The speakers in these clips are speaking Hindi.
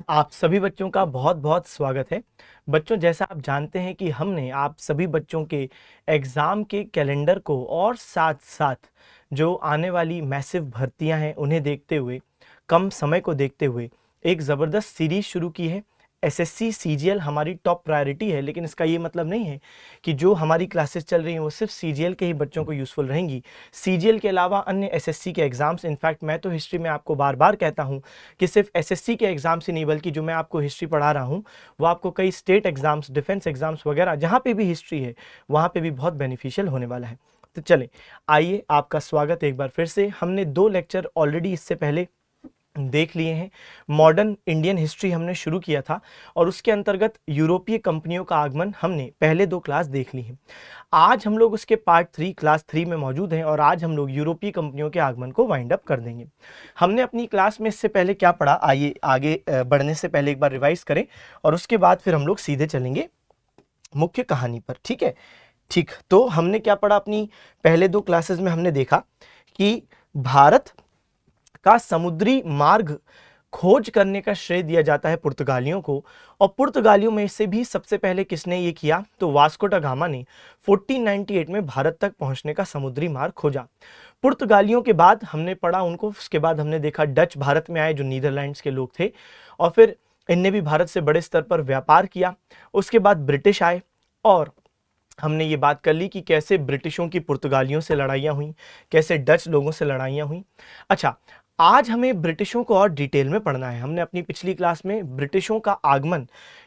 आप सभी बच्चों का बहुत बहुत स्वागत है। बच्चों, जैसा आप जानते हैं कि हमने आप सभी बच्चों के एग्ज़ाम के कैलेंडर को और साथ साथ जो आने वाली मैसिव भर्तियां हैं उन्हें देखते हुए, कम समय को देखते हुए एक ज़बरदस्त सीरीज़ शुरू की है। एसएससी सीजीएल हमारी टॉप प्रायोरिटी है, लेकिन इसका ये मतलब नहीं है कि जो हमारी क्लासेस चल रही हैं वो सिर्फ सीजीएल के ही बच्चों को यूज़फुल रहेंगी। सीजीएल के अलावा अन्य एसएससी के एग्ज़ाम्स, इनफैक्ट मैं तो हिस्ट्री में आपको बार बार कहता हूँ कि सिर्फ एसएससी के एग्ज़ाम्स ही नहीं, बल्कि जो मैं आपको हिस्ट्री पढ़ा रहा हूँ वो आपको कई स्टेट एग्ज़ाम्स, डिफेंस एग्ज़ाम्स वगैरह जहाँ पे भी हिस्ट्री है वहाँ पे भी बहुत बेनिफिशियल होने वाला है। तो चलें, आइए, आपका स्वागत एक बार फिर से। हमने 2 लेक्चर ऑलरेडी इससे पहले देख लिए हैं। मॉडर्न इंडियन हिस्ट्री हमने शुरू किया था और उसके अंतर्गत यूरोपीय कंपनियों का आगमन हमने पहले 2 क्लास देख ली हैं। आज हम लोग उसके पार्ट 3 क्लास 3 में मौजूद हैं और आज हम लोग यूरोपीय कंपनियों के आगमन को वाइंड अप कर देंगे। हमने अपनी क्लास में इससे पहले क्या पढ़ा, आइए आगे बढ़ने से पहले एक बार रिवाइज करें और उसके बाद फिर हम लोग सीधे चलेंगे मुख्य कहानी पर। ठीक है, ठीक। तो हमने क्या पढ़ा अपनी पहले 2 क्लासेस में? हमने देखा कि भारत का समुद्री मार्ग खोज करने का श्रेय दिया जाता है पुर्तगालियों को, और पुर्तगालियों में से भी सबसे पहले किसने ये किया? तो वास्को दा गामा ने 1498 में भारत तक पहुंचने का समुद्री मार्ग खोजा। पुर्तगालियों के बाद हमने पढ़ा उनको, उसके बाद हमने देखा डच भारत में आए जो नीदरलैंड्स के लोग थे, और फिर इनने भी भारत से बड़े स्तर पर व्यापार किया। उसके बाद ब्रिटिश आए और हमने ये बात कर ली कि कैसे ब्रिटिशों की पुर्तगालियों से लड़ाइयाँ हुई, कैसे डच लोगों से लड़ाइयाँ हुई। अच्छा, आज हमें ब्रिटिशों को और डिटेल में पढ़ना है। हमने अपनी पिछली क्लास में ब्रिटिशों का आगमन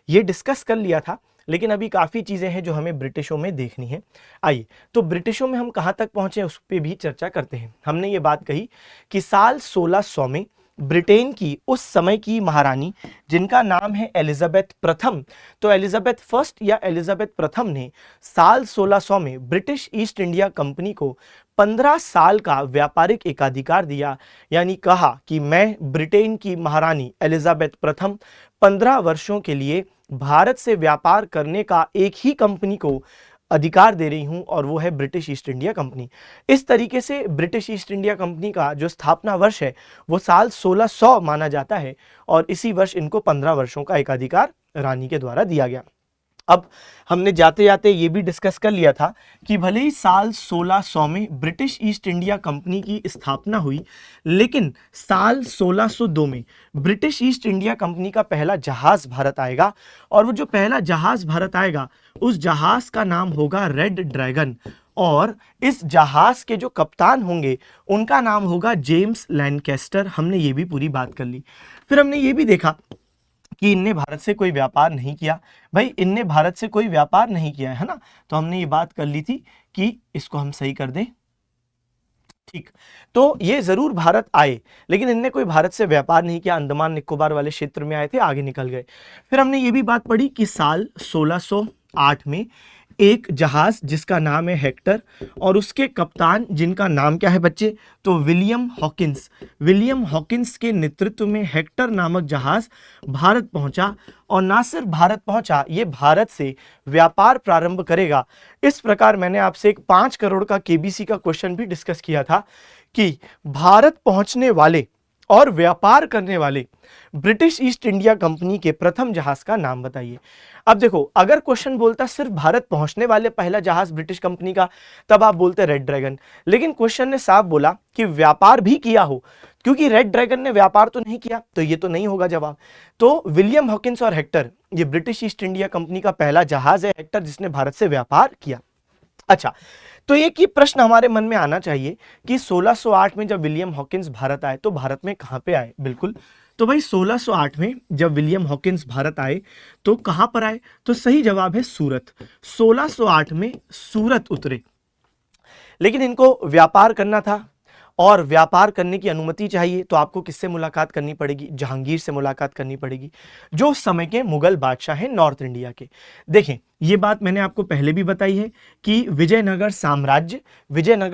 ये डिस्कस कर लिया था, लेकिन अभी काफ़ी चीज़ें हैं जो हमें ब्रिटिशों में देखनी है। आइए, तो ब्रिटिशों में हम कहाँ तक पहुँचे उस पर भी चर्चा करते हैं। हमने ये बात कही कि साल 1600 में ब्रिटेन की उस समय की महारानी, जिनका नाम है एलिजाबेथ प्रथम, तो एलिजाबेथ फर्स्ट या एलिजाबेथ प्रथम ने साल 1600 में ब्रिटिश ईस्ट इंडिया कंपनी को 15 साल का व्यापारिक एकाधिकार दिया। यानी कहा कि मैं ब्रिटेन की महारानी एलिजाबेथ प्रथम 15 वर्षों के लिए भारत से व्यापार करने का एक ही कंपनी को अधिकार दे रही हूं, और वो है ब्रिटिश ईस्ट इंडिया कंपनी। इस तरीके से ब्रिटिश ईस्ट इंडिया कंपनी का जो स्थापना वर्ष है वो साल 1600 माना जाता है, और इसी वर्ष इनको 15 वर्षों का एकाधिकार रानी के द्वारा दिया गया। अब हमने जाते जाते ये भी डिस्कस कर लिया था कि भले ही साल 1600 में ब्रिटिश ईस्ट इंडिया कंपनी की स्थापना हुई, लेकिन साल 1602 में ब्रिटिश ईस्ट इंडिया कंपनी का पहला जहाज भारत आएगा, और वो जो पहला जहाज भारत आएगा उस जहाज का नाम होगा रेड ड्रैगन, और इस जहाज के जो कप्तान होंगे उनका नाम होगा जेम्स लैनकेस्टर। हमने ये भी पूरी बात कर ली। फिर हमने ये भी देखा कि इनने भारत से कोई व्यापार नहीं किया। भाई, इनने भारत से कोई व्यापार नहीं किया है ना, तो हमने ये बात कर ली थी कि इसको हम सही कर दें। ठीक, तो ये जरूर भारत आए, लेकिन इनने कोई भारत से व्यापार नहीं किया, अंडमान निकोबार वाले क्षेत्र में आए थे, आगे निकल गए। फिर हमने ये भी बात पढ़ी कि साल 1608 में एक जहाज जिसका नाम है हेक्टर, और उसके कप्तान जिनका नाम क्या है बच्चे? तो विलियम हॉकिंस। विलियम हॉकिंस के नेतृत्व में हेक्टर नामक जहाज भारत पहुंचा, और ना सिर्फ भारत पहुंचा, ये भारत से व्यापार प्रारंभ करेगा। इस प्रकार मैंने आपसे एक 5 करोड़ का केबीसी का क्वेश्चन भी डिस्कस किया था कि भारत पहुंचने वाले और व्यापार करने वाले ब्रिटिश ईस्ट इंडिया कंपनी के प्रथम जहाज का नाम बताइए। अब देखो, अगर क्वेश्चन बोलता सिर्फ भारत पहुंचने वाले पहला जहाज ब्रिटिश कंपनी का, तब आप बोलते रेड ड्रैगन, लेकिन क्वेश्चन ने साफ बोला कि व्यापार भी किया हो, क्योंकि रेड ड्रैगन ने व्यापार तो नहीं किया, तो ये तो नहीं होगा जवाब। तो विलियम हॉकिंस और हेक्टर, ये ब्रिटिश ईस्ट इंडिया कंपनी का पहला जहाज है हेक्टर, जिसने भारत से व्यापार किया। अच्छा, तो एक ही प्रश्न हमारे मन में आना चाहिए कि 1608 में जब विलियम हॉकिंस भारत आए तो भारत में कहां पे आए? बिल्कुल, तो भाई 1608 में जब विलियम हॉकिंस भारत आए तो कहां पर आए? तो सही जवाब है सूरत। 1608 में सूरत उतरे, लेकिन इनको व्यापार करना था, और व्यापार करने की अनुमति चाहिए, तो आपको किससे मुलाकात करनी पड़ेगी? जहांगीर से मुलाकात करनी पड़ेगी, जो उस समय के मुगल बादशाह हैं नॉर्थ इंडिया के। देखें, ये बात मैंने आपको पहले भी बताई है कि विजयनगर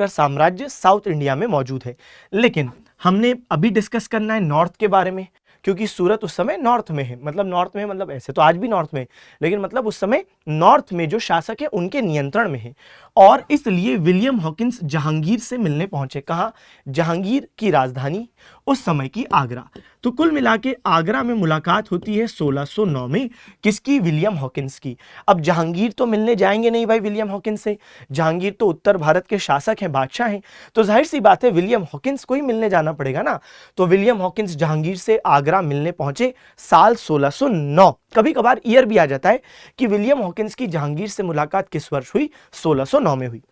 साम्राज्य साउथ इंडिया में मौजूद है, लेकिन हमने अभी डिस्कस करना है नॉर्थ के बारे में, क्योंकि सूरत उस समय नॉर्थ में है। मतलब नॉर्थ में, मतलब ऐसे तो आज भी नॉर्थ में है, लेकिन मतलब उस समय नॉर्थ में जो शासक है उनके नियंत्रण में है, और इसलिए विलियम हॉकिंस जहांगीर से मिलने पहुंचे। कहाँ? जहांगीर की राजधानी उस समय की आगरा। तो कुल मिला के आगरा में मुलाकात होती है 1609 में, किसकी? विलियम हॉकिंस की। अब जहांगीर तो मिलने जाएंगे नहीं भाई विलियम हॉकिंस से, जहांगीर तो उत्तर भारत के शासक हैं, बादशाह हैं, तो जाहिर सी बात है विलियम हॉकिंस को ही मिलने जाना पड़ेगा ना। तो विलियम हॉकिंस जहांगीर से आगरा मिलने पहुंचे साल 1609। कभी कभार ईयर भी आ जाता है कि विलियम हॉकिंस की जहांगीर से मुलाकात किस वर्ष हुई? 1609 में हुई।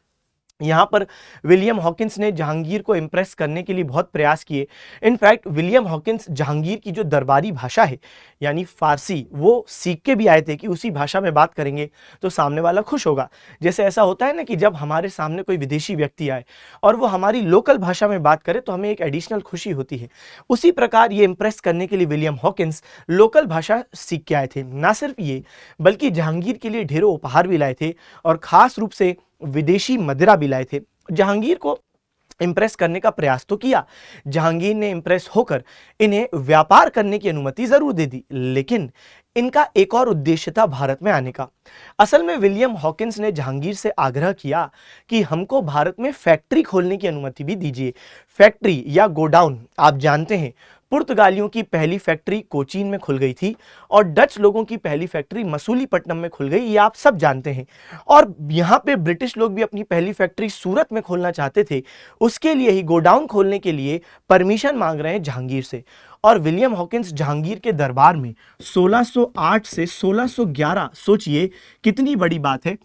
यहाँ पर विलियम हॉकिंस ने जहांगीर को इंप्रेस करने के लिए बहुत प्रयास किए। इनफैक्ट विलियम हॉकिंस जहांगीर की जो दरबारी भाषा है यानी फारसी, वो सीख के भी आए थे कि उसी भाषा में बात करेंगे तो सामने वाला खुश होगा। जैसे ऐसा होता है ना कि जब हमारे सामने कोई विदेशी व्यक्ति आए और वो हमारी लोकल भाषा में बात करे तो हमें एक एडिशनल खुशी होती है। उसी प्रकार ये इंप्रेस करने के लिए विलियम हॉकिंस लोकल भाषा सीख के आए थे। ना सिर्फ ये, बल्कि जहांगीर के लिए ढेरों उपहार भी लाए थे और खास रूप से विदेशी मदिरा भी लाए थे। जहांगीर को इंप्रेस करने का प्रयास तो किया, जहांगीर ने इंप्रेस होकर इन्हें व्यापार करने की अनुमति जरूर दे दी, लेकिन इनका एक और उद्देश्य था भारत में आने का। असल में विलियम हॉकिंस ने जहांगीर से आग्रह किया कि हमको भारत में फैक्ट्री खोलने की अनुमति भी दीजिए। फैक्ट्री या गोडाउन, आप जानते हैं पुर्तगालियों की पहली फैक्ट्री कोचीन में खुल गई थी और डच लोगों की पहली फैक्ट्री मसूलीपट्टनम में खुल गई, ये आप सब जानते हैं। और यहाँ पे ब्रिटिश लोग भी अपनी पहली फैक्ट्री सूरत में खोलना चाहते थे। उसके लिए ही गोडाउन खोलने के लिए परमिशन मांग रहे हैं जहांगीर से। और विलियम हॉकिंस जहांगीर के दरबार में 1608 से 1611, सोचिए कितनी बड़ी बात है,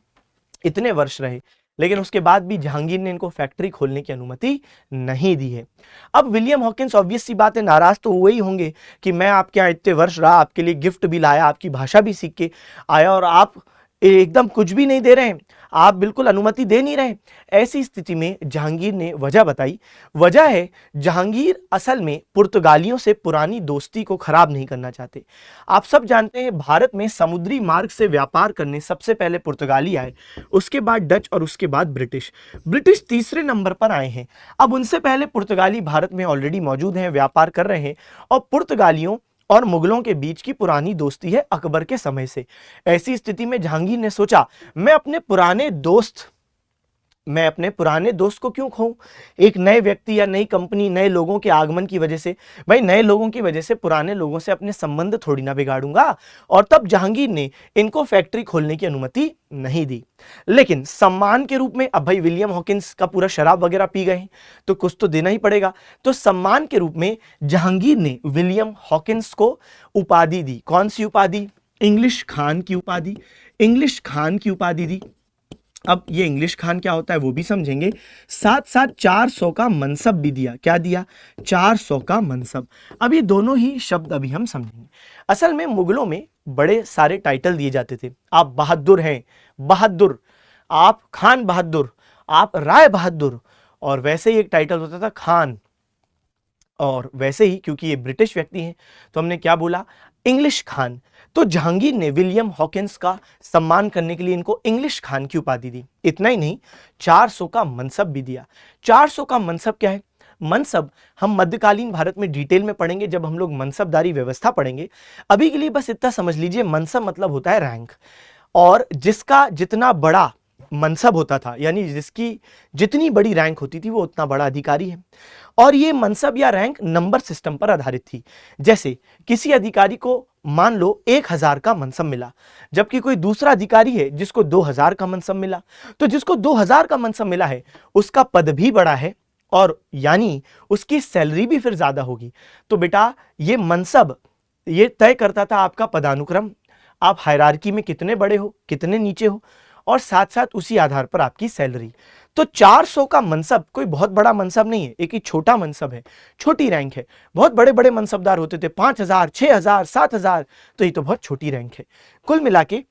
इतने वर्ष रहे, लेकिन उसके बाद भी जहांगीर ने इनको फैक्ट्री खोलने की अनुमति नहीं दी है। अब विलियम हॉकिंस ऑब्वियस सी बात है नाराज तो हुए ही होंगे कि मैं आपके यहाँ इतने वर्ष रहा, आपके लिए गिफ्ट भी लाया, आपकी भाषा भी सीख के आया और आप एकदम कुछ भी नहीं दे रहे हैं, आप बिल्कुल अनुमति दे नहीं रहे। ऐसी स्थिति में जहांगीर ने वजह बताई। वजह है जहांगीर असल में पुर्तगालियों से पुरानी दोस्ती को खराब नहीं करना चाहते। आप सब जानते हैं भारत में समुद्री मार्ग से व्यापार करने सबसे पहले पुर्तगाली आए, उसके बाद डच और उसके बाद ब्रिटिश। ब्रिटिश तीसरे नंबर पर आए हैं। अब उनसे पहले पुर्तगाली भारत में ऑलरेडी मौजूद हैं, व्यापार कर रहे हैं और पुर्तगालियों और मुगलों के बीच की पुरानी दोस्ती है अकबर के समय से। ऐसी स्थिति में जहांगीर ने सोचा मैं अपने पुराने दोस्त को क्यों खोऊं? एक नए व्यक्ति या नई कंपनी, नए लोगों के आगमन की वजह से, भाई नए लोगों की वजह से पुराने लोगों से अपने संबंध थोड़ी ना बिगाड़ूंगा। और तब जहांगीर ने इनको फैक्ट्री खोलने की अनुमति नहीं दी। लेकिन सम्मान के रूप में, अब भाई विलियम हॉकिंस का पूरा शराब वगैरह पी गए तो कुछ तो देना ही पड़ेगा। तो सम्मान के रूप में जहांगीर ने विलियम हॉकिंस को उपाधि दी। कौन सी उपाधि? इंग्लिश खान की उपाधि। इंग्लिश खान की उपाधि दी। अब ये इंग्लिश खान क्या होता है वो भी समझेंगे। साथ साथ 400 का मनसब भी दिया। क्या दिया? 400 का मनसब। अब ये दोनों ही शब्द अभी हम समझेंगे। असल में मुगलों में बड़े सारे टाइटल दिए जाते थे। आप बहादुर हैं, बहादुर, आप खान बहादुर, आप राय बहादुर, और वैसे ही एक टाइटल होता था खान। और वैसे ही क्योंकि ये ब्रिटिश व्यक्ति हैं तो हमने क्या बोला? इंग्लिश खान। तो जहांगीर ने विलियम हॉकिंस का सम्मान करने के लिए इनको इंग्लिश खान की उपाधि दी। इतना ही नहीं, 400 का मनसब भी दिया। 400 का मनसब क्या है? मनसब हम मध्यकालीन भारत में डिटेल में पढ़ेंगे जब हम लोग मनसबदारी व्यवस्था पढ़ेंगे। अभी के लिए बस इतना समझ लीजिए, मनसब मतलब होता है रैंक, और जिसका जितना बड़ा मनसब होता था यानी जिसकी जितनी बड़ी रैंक होती थी वो उतना बड़ा अधिकारी है। और ये मनसब या रैंक नंबर सिस्टम पर आधारित थी। जैसे किसी अधिकारी को मान लो 1000 का मनसब मिला, जबकि कोई दूसरा अधिकारी है जिसको 2000 का मनसब मिला, तो जिसको 2000 का मनसब मिला है उसका पद भी बड़ा है और यानी उसकी सैलरी भी फिर ज्यादा होगी। तो बेटा ये मनसब ये तय करता था आपका पदानुक्रम, आप हायरार्की में कितने बड़े हो, कितने नीचे हो, और साथ साथ उसी आधार पर आपकी सैलरी। तो 400 का मनसब कोई बहुत बड़ा मनसब नहीं है, एक ही छोटा मनसब है, छोटी रैंक है। बहुत बड़े बड़े मनसबदार होते थे 5000, 6000, 7000, तो ये तो बहुत छोटी रैंक है। कुल मिला के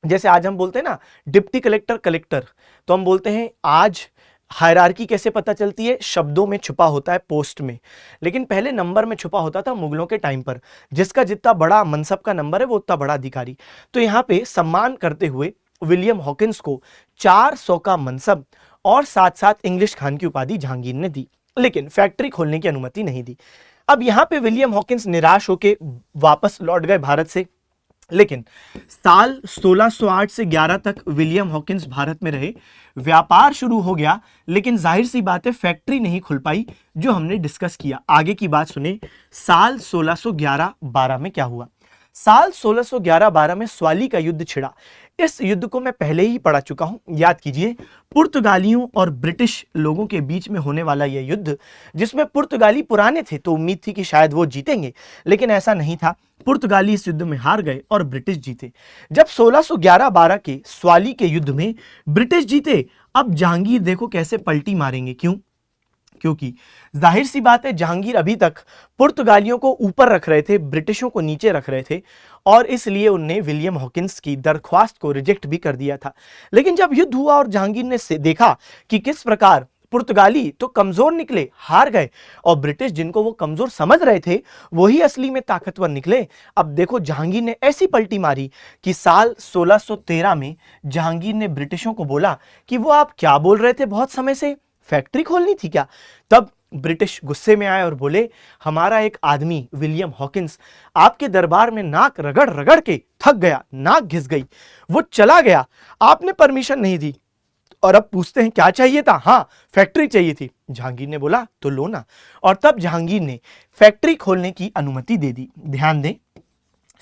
जैसे आज हम बोलते हैं ना डिप्टी कलेक्टर, कलेक्टर, तो हम बोलते हैं आज हायरार्की कैसे पता चलती है? शब्दों में छुपा होता है, पोस्ट में, लेकिन पहले नंबर में छुपा होता था मुगलों के टाइम पर। जिसका जितना बड़ा मनसब का नंबर है वो उतना बड़ा अधिकारी। तो यहाँ पे सम्मान करते हुए विलियम हॉकिंस को 400 का मनसब और साथ साथ इंग्लिश खान की उपाधि जहांगीर ने दी, लेकिन फैक्ट्री खोलने की अनुमति नहीं दी। अब यहां पे विलियम हॉकिंस निराश होकर वापस लौट गए भारत से। लेकिन साल 1608 से 11 तक विलियम हॉकिंस भारत में रहे, व्यापार शुरू हो गया, लेकिन जाहिर सी बात है फैक्ट्री नहीं खुल पाई, जो हमने डिस्कस किया। आगे की बात सुने, साल 1611-12 में क्या हुआ। साल 1611-12 में स्वाली का युद्ध छिड़ा। इस युद्ध को मैं पहले ही पढ़ा चुका हूं, याद कीजिए। पुर्तगालियों और ब्रिटिश लोगों के बीच में होने वाला यह युद्ध, जिसमें पुर्तगाली पुराने थे तो उम्मीद थी कि शायद वो जीतेंगे, लेकिन ऐसा नहीं था। पुर्तगाली इस युद्ध में हार गए और ब्रिटिश जीते। जब 1611-12 के स्वाली के युद्ध में ब्रिटिश जीते, अब जहांगीर देखो कैसे पलटी मारेंगे। क्यों? क्योंकि जाहिर सी बात है जहांगीर अभी तक पुर्तगालियों को ऊपर रख रहे थे, ब्रिटिशों को नीचे रख रहे थे, और इसलिए उनने विलियम हॉकिंस की दरख्वास्त को रिजेक्ट भी कर दिया था। लेकिन जब युद्ध हुआ और जहांगीर ने देखा कि किस प्रकार पुर्तगाली तो कमजोर निकले, हार गए, और ब्रिटिश जिनको वो कमजोर समझ रहे थे वही असली में ताकतवर निकले। अब देखो जहांगीर ने ऐसी पलटी मारी कि साल 1613 में जहांगीर ने ब्रिटिशों को बोला कि वो आप क्या बोल रहे थे बहुत समय से, फैक्ट्री खोलनी थी क्या? तब ब्रिटिश गुस्से में आए और बोले, हमारा एक आदमी विलियम हॉकिंस आपके दरबार में नाक रगड़ रगड़ के थक गया, नाक घिस गई, वो चला गया, आपने परमिशन नहीं दी, और अब पूछते हैं क्या चाहिए था? हाँ, फैक्ट्री चाहिए थी। जहांगीर ने बोला तो लो ना, और तब जहांगीर ने फैक्ट्री खोलने की अनुमति दे दी। ध्यान दें,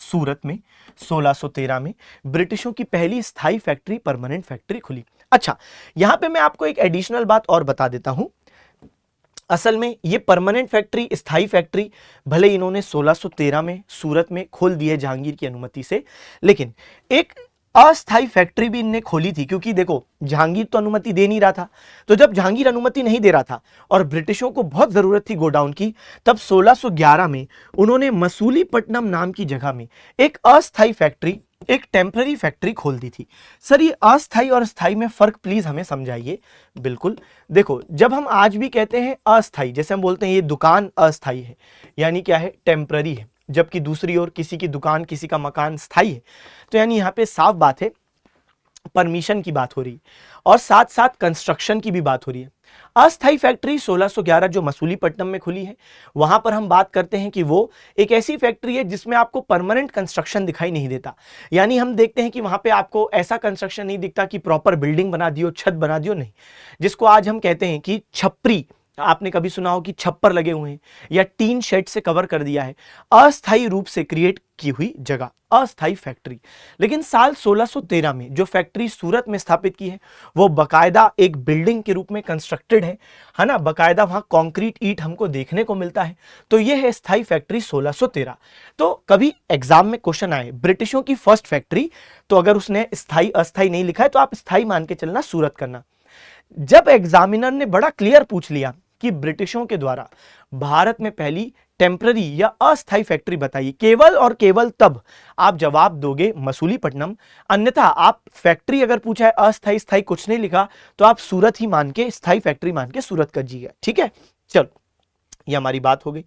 सूरत में 1613 में ब्रिटिशों की पहली स्थायी फैक्ट्री, परमानेंट फैक्ट्री खुली। अच्छा, यहां पे मैं आपको एक एडिशनल बात और बता देता हूं। असल में ये परमानेंट फैक्ट्री, स्थायी फैक्ट्री भले इन्होंने 1613 में सूरत में खोल दी है जहांगीर की अनुमति से, लेकिन एक अस्थायी फैक्ट्री भी इनने खोली थी, क्योंकि देखो जहांगीर तो अनुमति दे नहीं रहा था। तो जब जहांगीर अनुमति नहीं दे रहा था और ब्रिटिशों को बहुत जरूरत थी गोडाउन की, तब 1611 में उन्होंने मसूलीपट्टनम नाम की जगह में एक अस्थायी फैक्ट्री, एक टेम्पररी फैक्ट्री खोल दी थी। सर ये अस्थायी और स्थायी में फर्क प्लीज हमें समझाइए। बिल्कुल, देखो जब हम आज भी कहते हैं अस्थायी, जैसे हम बोलते हैं ये दुकान अस्थायी है, यानी क्या है, टेम्पररी है, जबकि दूसरी ओर किसी की दुकान, किसी का मकान स्थायी है। तो यानी यहाँ पे साफ बात है, परमिशन की बात हो रही है और साथ साथ कंस्ट्रक्शन की भी बात हो रही है। अस्थायी फैक्ट्री 1611 जो मसूलीपट्टनम में खुली है, वहां पर हम बात करते हैं कि वो एक ऐसी फैक्ट्री है जिसमें आपको परमानेंट कंस्ट्रक्शन दिखाई नहीं देता। यानी हम देखते हैं कि वहां पे आपको ऐसा कंस्ट्रक्शन नहीं दिखता कि प्रॉपर बिल्डिंग बना दियो, छत बना दियो, नहीं, जिसको आज हम कहते हैं कि छपरी, आपने कभी सुना हो कि छप्पर लगे हुए हैं या टीन शेड से कवर कर दिया है, अस्थायी रूप से क्रिएट की हुई जगह, अस्थायी फैक्ट्री। लेकिन साल 1613 में जो फैक्ट्री सूरत में स्थापित की है वो बकायदा एक बिल्डिंग के रूप में कंस्ट्रक्टेड है ना, बकायदा वहां कंक्रीट ईंट हमको देखने को मिलता है। तो ये है स्थायी फैक्ट्री 1613। तो कभी एग्जाम में क्वेश्चन आए ब्रिटिशों की फर्स्ट फैक्ट्री, तो अगर उसने स्थायी अस्थायी नहीं लिखा है तो आप स्थायी मान के चलना, सूरत करना। जब एग्जामिनर ने बड़ा क्लियर पूछ लिया कि ब्रिटिशों के द्वारा भारत में पहली टेम्पररी या अस्थायी फैक्ट्री बताइए, केवल और केवल तब आप जवाब दोगे मसूलीपट्टनम। अन्यथा आप फैक्ट्री अगर पूछा है अस्थायी स्थायी कुछ नहीं लिखा तो आप सूरत ही मान के, स्थायी फैक्ट्री मान के सूरत कर दीजिएगा। ठीक है, चलो ये हमारी बात हो गई।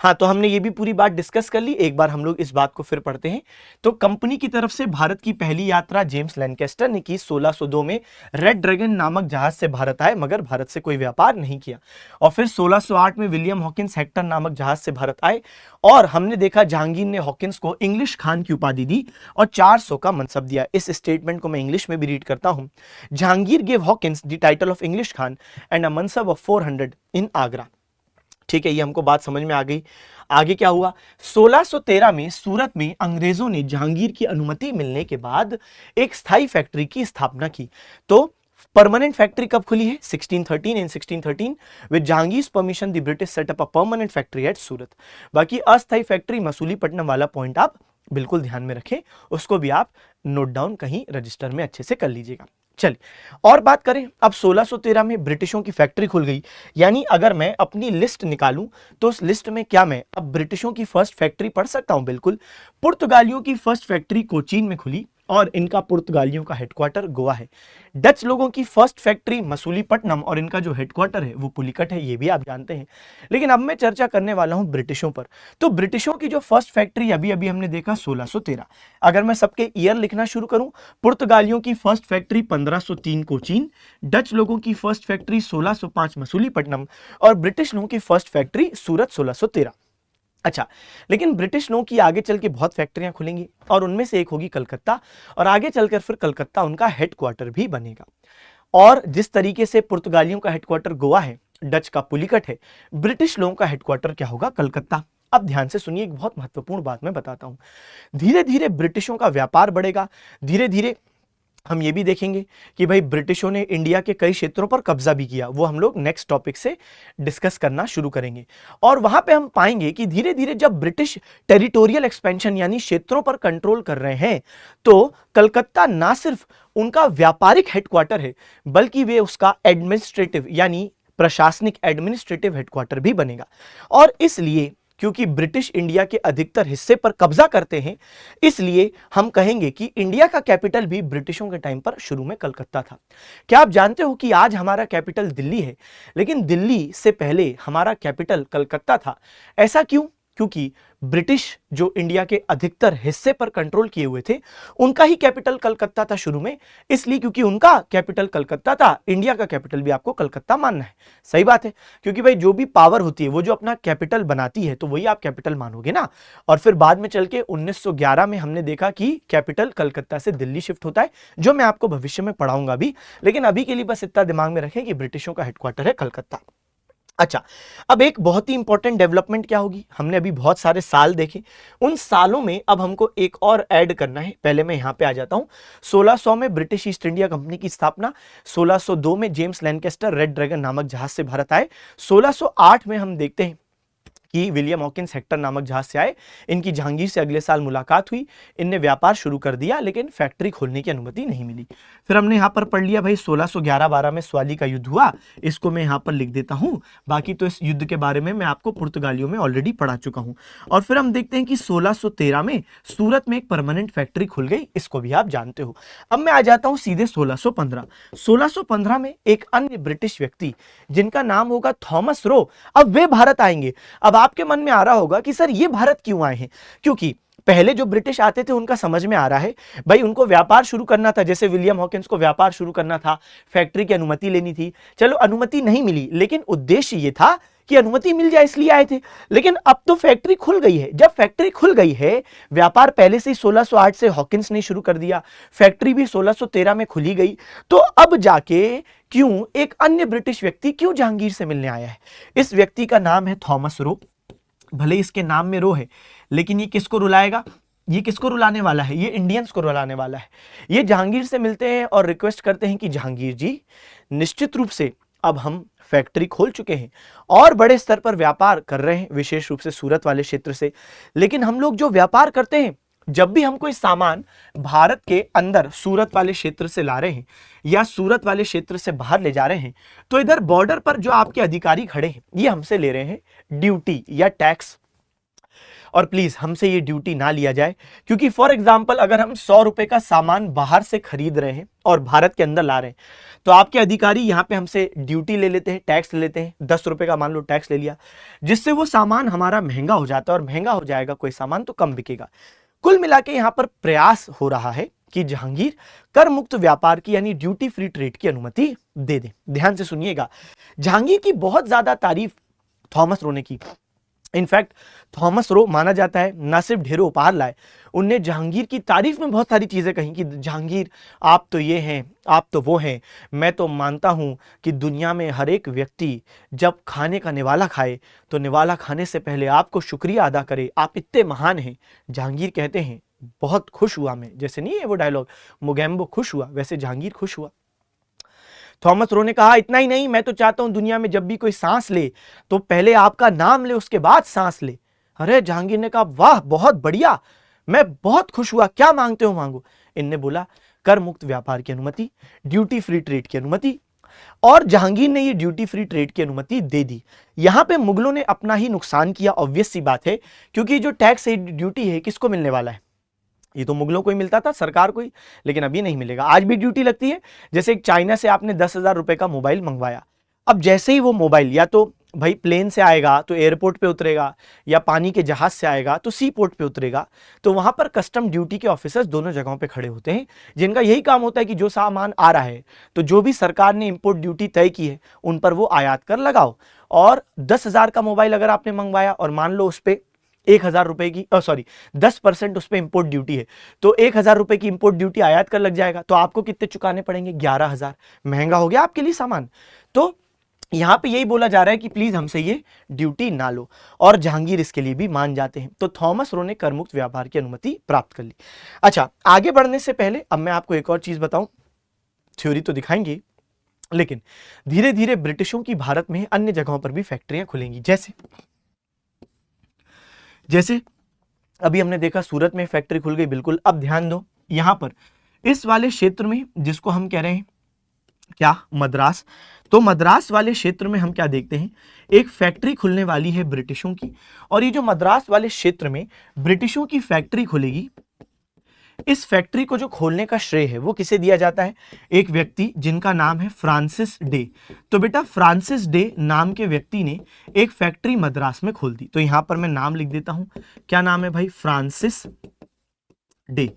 हाँ, तो हमने ये भी पूरी बात डिस्कस कर ली। एक बार हम लोग इस बात को फिर पढ़ते हैं। तो कंपनी की तरफ से भारत की पहली यात्रा जेम्स लैनकेस्टर ने की 1602 में। रेड ड्रैगन नामक जहाज से भारत आए, मगर भारत से कोई व्यापार नहीं किया। और फिर 1608 में विलियम हॉकिंस हेक्टर नामक जहाज से भारत आए, और हमने देखा जहांगीर ने हॉकिंस को इंग्लिश खान की उपाधि दी और 400 का मनसब दिया। इस स्टेटमेंट को मैं इंग्लिश में भी रीड करता हूं। Jahangir give Hawkins the title of English Khan and a mansab of 400 in Agra. ठीक है, ये हमको बात समझ में आ गई। आगे क्या हुआ? 1613 में सूरत में अंग्रेजों ने जहांगीर की अनुमति मिलने के बाद एक स्थायी फैक्ट्री की स्थापना की। तो परमानेंट फैक्ट्री कब खुली है? 1613। In 1613 with Jahangir's permission the British set up a permanent factory at Surat. बाकी अस्थायी फैक्ट्री मसूलीपट्टनम वाला पॉइंट आप बिल्कुल ध्यान में रखें, उसको भी आप नोट डाउन कहीं रजिस्टर में अच्छे से कर लीजिएगा। चलिए और बात करें। अब 1613 में ब्रिटिशों की फैक्ट्री खुल गई, यानी अगर मैं अपनी लिस्ट निकालूं तो उस लिस्ट में क्या मैं अब ब्रिटिशों की फर्स्ट फैक्ट्री पढ़ सकता हूं? बिल्कुल। पुर्तगालियों की फर्स्ट फैक्ट्री कोचीन में खुली और इनका पुर्तगालियों का हेडक्वार्टर गोवा है। डच लोगों की फर्स्ट फैक्ट्री मसूलीपट्टनम और इनका जो हेडक्वार्टर है वो पुलिकट है, ये भी आप जानते हैं। लेकिन अब मैं चर्चा करने वाला हूं ब्रिटिशों पर। तो ब्रिटिशों की जो फर्स्ट फैक्ट्री अभी अभी हमने देखा 1613। अगर मैं सबके ईयर लिखना शुरू करूं, पुर्तगालियों की फर्स्ट फैक्ट्री 1503 कोचीन, डच लोगों की फर्स्ट फैक्ट्री 1605 मसूलीपट्टनम और ब्रिटिश लोगों की फर्स्ट फैक्ट्री सूरत 1613। अच्छा, लेकिन ब्रिटिश लोगों की आगे चल के बहुत फैक्ट्रियां खुलेंगी और उनमें से एक होगी कलकत्ता, और आगे चलकर फिर कलकत्ता उनका हेडक्वार्टर भी बनेगा। और जिस तरीके से पुर्तगालियों का हेडक्वार्टर गोवा है, डच का पुलिकट है, ब्रिटिश लोगों का हेडक्वार्टर क्या होगा? कलकत्ता। अब ध्यान से सुनिए, एक बहुत महत्वपूर्ण बात मैं बताता हूं। धीरे धीरे ब्रिटिशों का व्यापार बढ़ेगा, धीरे धीरे हम ये भी देखेंगे कि भाई ब्रिटिशों ने इंडिया के कई क्षेत्रों पर कब्जा भी किया, वो हम लोग नेक्स्ट टॉपिक से डिस्कस करना शुरू करेंगे। और वहां पे हम पाएंगे कि धीरे धीरे जब ब्रिटिश टेरिटोरियल एक्सपेंशन यानी क्षेत्रों पर कंट्रोल कर रहे हैं, तो कलकत्ता ना सिर्फ उनका व्यापारिक हेडक्वार्टर है, बल्कि वे उसका एडमिनिस्ट्रेटिव यानी प्रशासनिक एडमिनिस्ट्रेटिव हेडक्वार्टर भी बनेगा। और इसलिए क्योंकि ब्रिटिश इंडिया के अधिकतर हिस्से पर कब्जा करते हैं, इसलिए हम कहेंगे कि इंडिया का कैपिटल भी ब्रिटिशों के टाइम पर शुरू में कलकत्ता था। क्या आप जानते हो कि आज हमारा कैपिटल दिल्ली है, लेकिन दिल्ली से पहले हमारा कैपिटल कलकत्ता था? ऐसा क्यों? क्योंकि ब्रिटिश जो इंडिया के अधिकतर हिस्से पर कंट्रोल किए हुए थे, उनका ही कैपिटल कलकत्ता था शुरू में। इसलिए क्योंकि उनका कैपिटल कलकत्ता था, इंडिया का कैपिटल भी आपको कलकत्ता मानना है। सही बात है, क्योंकि भाई जो भी पावर होती है वो जो अपना कैपिटल बनाती है, तो वही आप कैपिटल मानोगे ना। और फिर बाद में चल के 1911 में हमने देखा कि कैपिटल कलकत्ता से दिल्ली शिफ्ट होता है, जो मैं आपको भविष्य में पढ़ाऊंगा भी। लेकिन अभी के लिए बस इतना दिमाग में रखें कि ब्रिटिशों का हेडक्वार्टर है कलकत्ता। अच्छा, अब एक बहुत ही इंपॉर्टेंट डेवलपमेंट क्या होगी? हमने अभी बहुत सारे साल देखे, उन सालों में अब हमको एक और ऐड करना है। पहले मैं यहां पे आ जाता हूं। 1600 में ब्रिटिश ईस्ट इंडिया कंपनी की स्थापना, 1602 में जेम्स लैनकेस्टर रेड ड्रैगन नामक जहाज से भारत आए, 1608 में हम देखते हैं कि विलियम हॉकिंस हेक्टर नामक जहाज से आए। इनकी जहांगीर से अगले साल मुलाकात हुई, इनने व्यापार शुरू कर दिया, लेकिन फैक्ट्री खोलने की अनुमति नहीं मिली। फिर हमने यहां पर पढ़ लिया भाई 1611-12 में स्वाली का युद्ध हुआ, इसको मैं यहां पर लिख देता हूं। बाकी तो इस युद्ध के बारे में मैं आपको पुर्तगालियों में ऑलरेडी पढ़ा चुका हूं। और फिर हम देखते हैं कि 1613 में सूरत में एक परमानेंट फैक्ट्री खुल गई, इसको भी आप जानते हो। अब मैं आ जाता हूं सीधे 1615। 1615 में एक अन्य ब्रिटिश व्यक्ति जिनका नाम होगा थॉमस रो, अब वे भारत आएंगे। अब आपके मन में आ रहा होगा कि सर ये भारत क्यों आए हैं? क्योंकि पहले जो ब्रिटिश आते थे उनका समझ में आ रहा है भाई, उनको व्यापार शुरू करना था, जैसे विलियम हॉकिंस को व्यापार शुरू करना था, फैक्ट्री की अनुमति लेनी थी। चलो अनुमति नहीं मिली, लेकिन उद्देश्य ये था कि अनुमति मिल जाए, इसलिए आए थे। लेकिन अब तो फैक्ट्री खुल गई है। जब फैक्ट्री खुल गई है, व्यापार पहले से ही 1608 से हॉकिंस ने शुरू कर दिया, फैक्ट्री भी 1613 में खुली गई, तो अब जाके क्यों एक अन्य ब्रिटिश व्यक्ति क्यों जहांगीर से मिलने आया है? इस व्यक्ति का नाम है थॉमस रो। भले इसके नाम में रो है, लेकिन ये किसको रुलाएगा? ये किसको रुलाने वाला है? ये इंडियंस को रुलाने वाला है। ये जहांगीर से मिलते हैं और रिक्वेस्ट करते हैं कि जहांगीर जी, निश्चित रूप से अब हम फैक्ट्री खोल चुके हैं और बड़े स्तर पर व्यापार कर रहे हैं, विशेष रूप से सूरत वाले क्षेत्र से। लेकिन हम लोग जो व्यापार करते हैं, जब भी हम कोई सामान भारत के अंदर सूरत वाले क्षेत्र से ला रहे हैं या सूरत वाले क्षेत्र से बाहर ले जा रहे हैं, तो इधर बॉर्डर पर जो आपके अधिकारी खड़े हैं, ये हमसे ले रहे हैं ड्यूटी या टैक्स। और प्लीज हमसे ये ड्यूटी ना लिया जाए, क्योंकि फॉर एग्जांपल अगर हम 100 रुपए का सामान बाहर से खरीद रहे हैं और भारत के अंदर ला रहे हैं, तो आपके अधिकारी यहाँ पे हमसे ड्यूटी ले लेते हैं, टैक्स ले लेते हैं। 10 रुपए का मान लो टैक्स ले लिया, जिससे वो सामान हमारा महंगा हो जाता है, और महंगा हो जाएगा कोई सामान तो कम बिकेगा। कुल मिला के यहाँ पर प्रयास हो रहा है कि जहांगीर कर मुक्त व्यापार की यानी ड्यूटी फ्री ट्रेड की अनुमति दे दे। ध्यान से सुनिएगा, जहांगीर की बहुत ज्यादा तारीफ थॉमस रो ने की। इनफैक्ट थॉमस रो माना जाता है ना सिर्फ ढेरों उपहार लाए, उनने जहांगीर की तारीफ में बहुत सारी चीजें कही कि जहांगीर आप तो ये हैं, आप तो वो हैं। मैं तो मानता हूं कि दुनिया में हर एक व्यक्ति जब खाने का निवाला खाए तो निवाला खाने से पहले आपको शुक्रिया अदा करे, आप इतने महान हैं। जहांगीर कहते हैं बहुत खुश हुआ मैं, जैसे नहीं है वो डायलॉग मोगेम्बो खुश हुआ, वैसे जहांगीर खुश हुआ। थॉमस रो ने कहा इतना ही नहीं, मैं तो चाहता हूं दुनिया में जब भी कोई सांस ले तो पहले आपका नाम ले, उसके बाद सांस ले। अरे जहांगीर ने कहा वाह बहुत बढ़िया, मैं बहुत खुश हुआ, क्या मांगते हो मांगो। इनने बोला कर मुक्त व्यापार की अनुमति, ड्यूटी फ्री ट्रेड की अनुमति, और जहांगीर ने ये ड्यूटी फ्री ट्रेड की अनुमति दे दी। यहां पे मुगलों ने अपना ही नुकसान किया, ऑब्वियस सी बात है, क्योंकि जो टैक्स है, ड्यूटी है, किसको मिलने वाला है? ये तो मुगलों को ही मिलता था, सरकार को ही, लेकिन अभी नहीं मिलेगा। आज भी ड्यूटी लगती है। जैसे चाइना से आपने 10,000 रुपए का मोबाइल मंगवाया, अब जैसे ही वो मोबाइल या तो भाई प्लेन से आएगा तो एयरपोर्ट पे उतरेगा, या पानी के जहाज से आएगा तो सी पोर्ट पे उतरेगा, तो वहां पर कस्टम ड्यूटी के ऑफिसर्स दोनों जगहों पे खड़े होते हैं, जिनका यही काम होता है कि जो सामान आ रहा है, तो जो भी सरकार ने इंपोर्ट ड्यूटी तय की है उन पर वो आयात कर लगाओ। और 10,000 का मोबाइल अगर आपने मंगवाया और मान लो उस पर ₹1,000 की 10% उस पर इंपोर्ट ड्यूटी है, तो ₹1,000 की इंपोर्ट ड्यूटी आयात कर लग जाएगा, तो आपको कितने चुकाने पड़ेंगे? 11,000। महंगा हो गया आपके लिए सामान। तो यहां पे यही बोला जा रहा है कि प्लीज हमसे ये ड्यूटी ना लो, और जहांगीर इसके लिए भी मान जाते हैं। तो थॉमस रो ने करमुक्त व्यापार की अनुमति प्राप्त कर ली। अच्छा, आगे बढ़ने से पहले अब मैं आपको एक और चीज बताऊं। थ्योरी तो दिखाएंगे, लेकिन धीरे धीरे ब्रिटिशों की भारत में अन्य जगहों पर भी फैक्ट्रियां खुलेंगी। जैसे जैसे अभी हमने देखा सूरत में फैक्ट्री खुल गई, बिल्कुल। अब ध्यान दो, यहां पर इस वाले क्षेत्र में जिसको हम कह रहे हैं क्या, मद्रास, तो मद्रास वाले क्षेत्र में हम क्या देखते हैं, एक फैक्ट्री खुलने वाली है ब्रिटिशों की। और ये जो मद्रास वाले क्षेत्र में ब्रिटिशों की फैक्ट्री खुलेगी, इस फैक्ट्री को जो खोलने का श्रेय है वो किसे दिया जाता है? एक व्यक्ति जिनका नाम है फ्रांसिस डे। तो बेटा फ्रांसिस डे नाम के व्यक्ति ने एक फैक्ट्री मद्रास में खोल दी। तो यहां पर मैं नाम लिख देता हूं, क्या नाम है भाई? Francis day.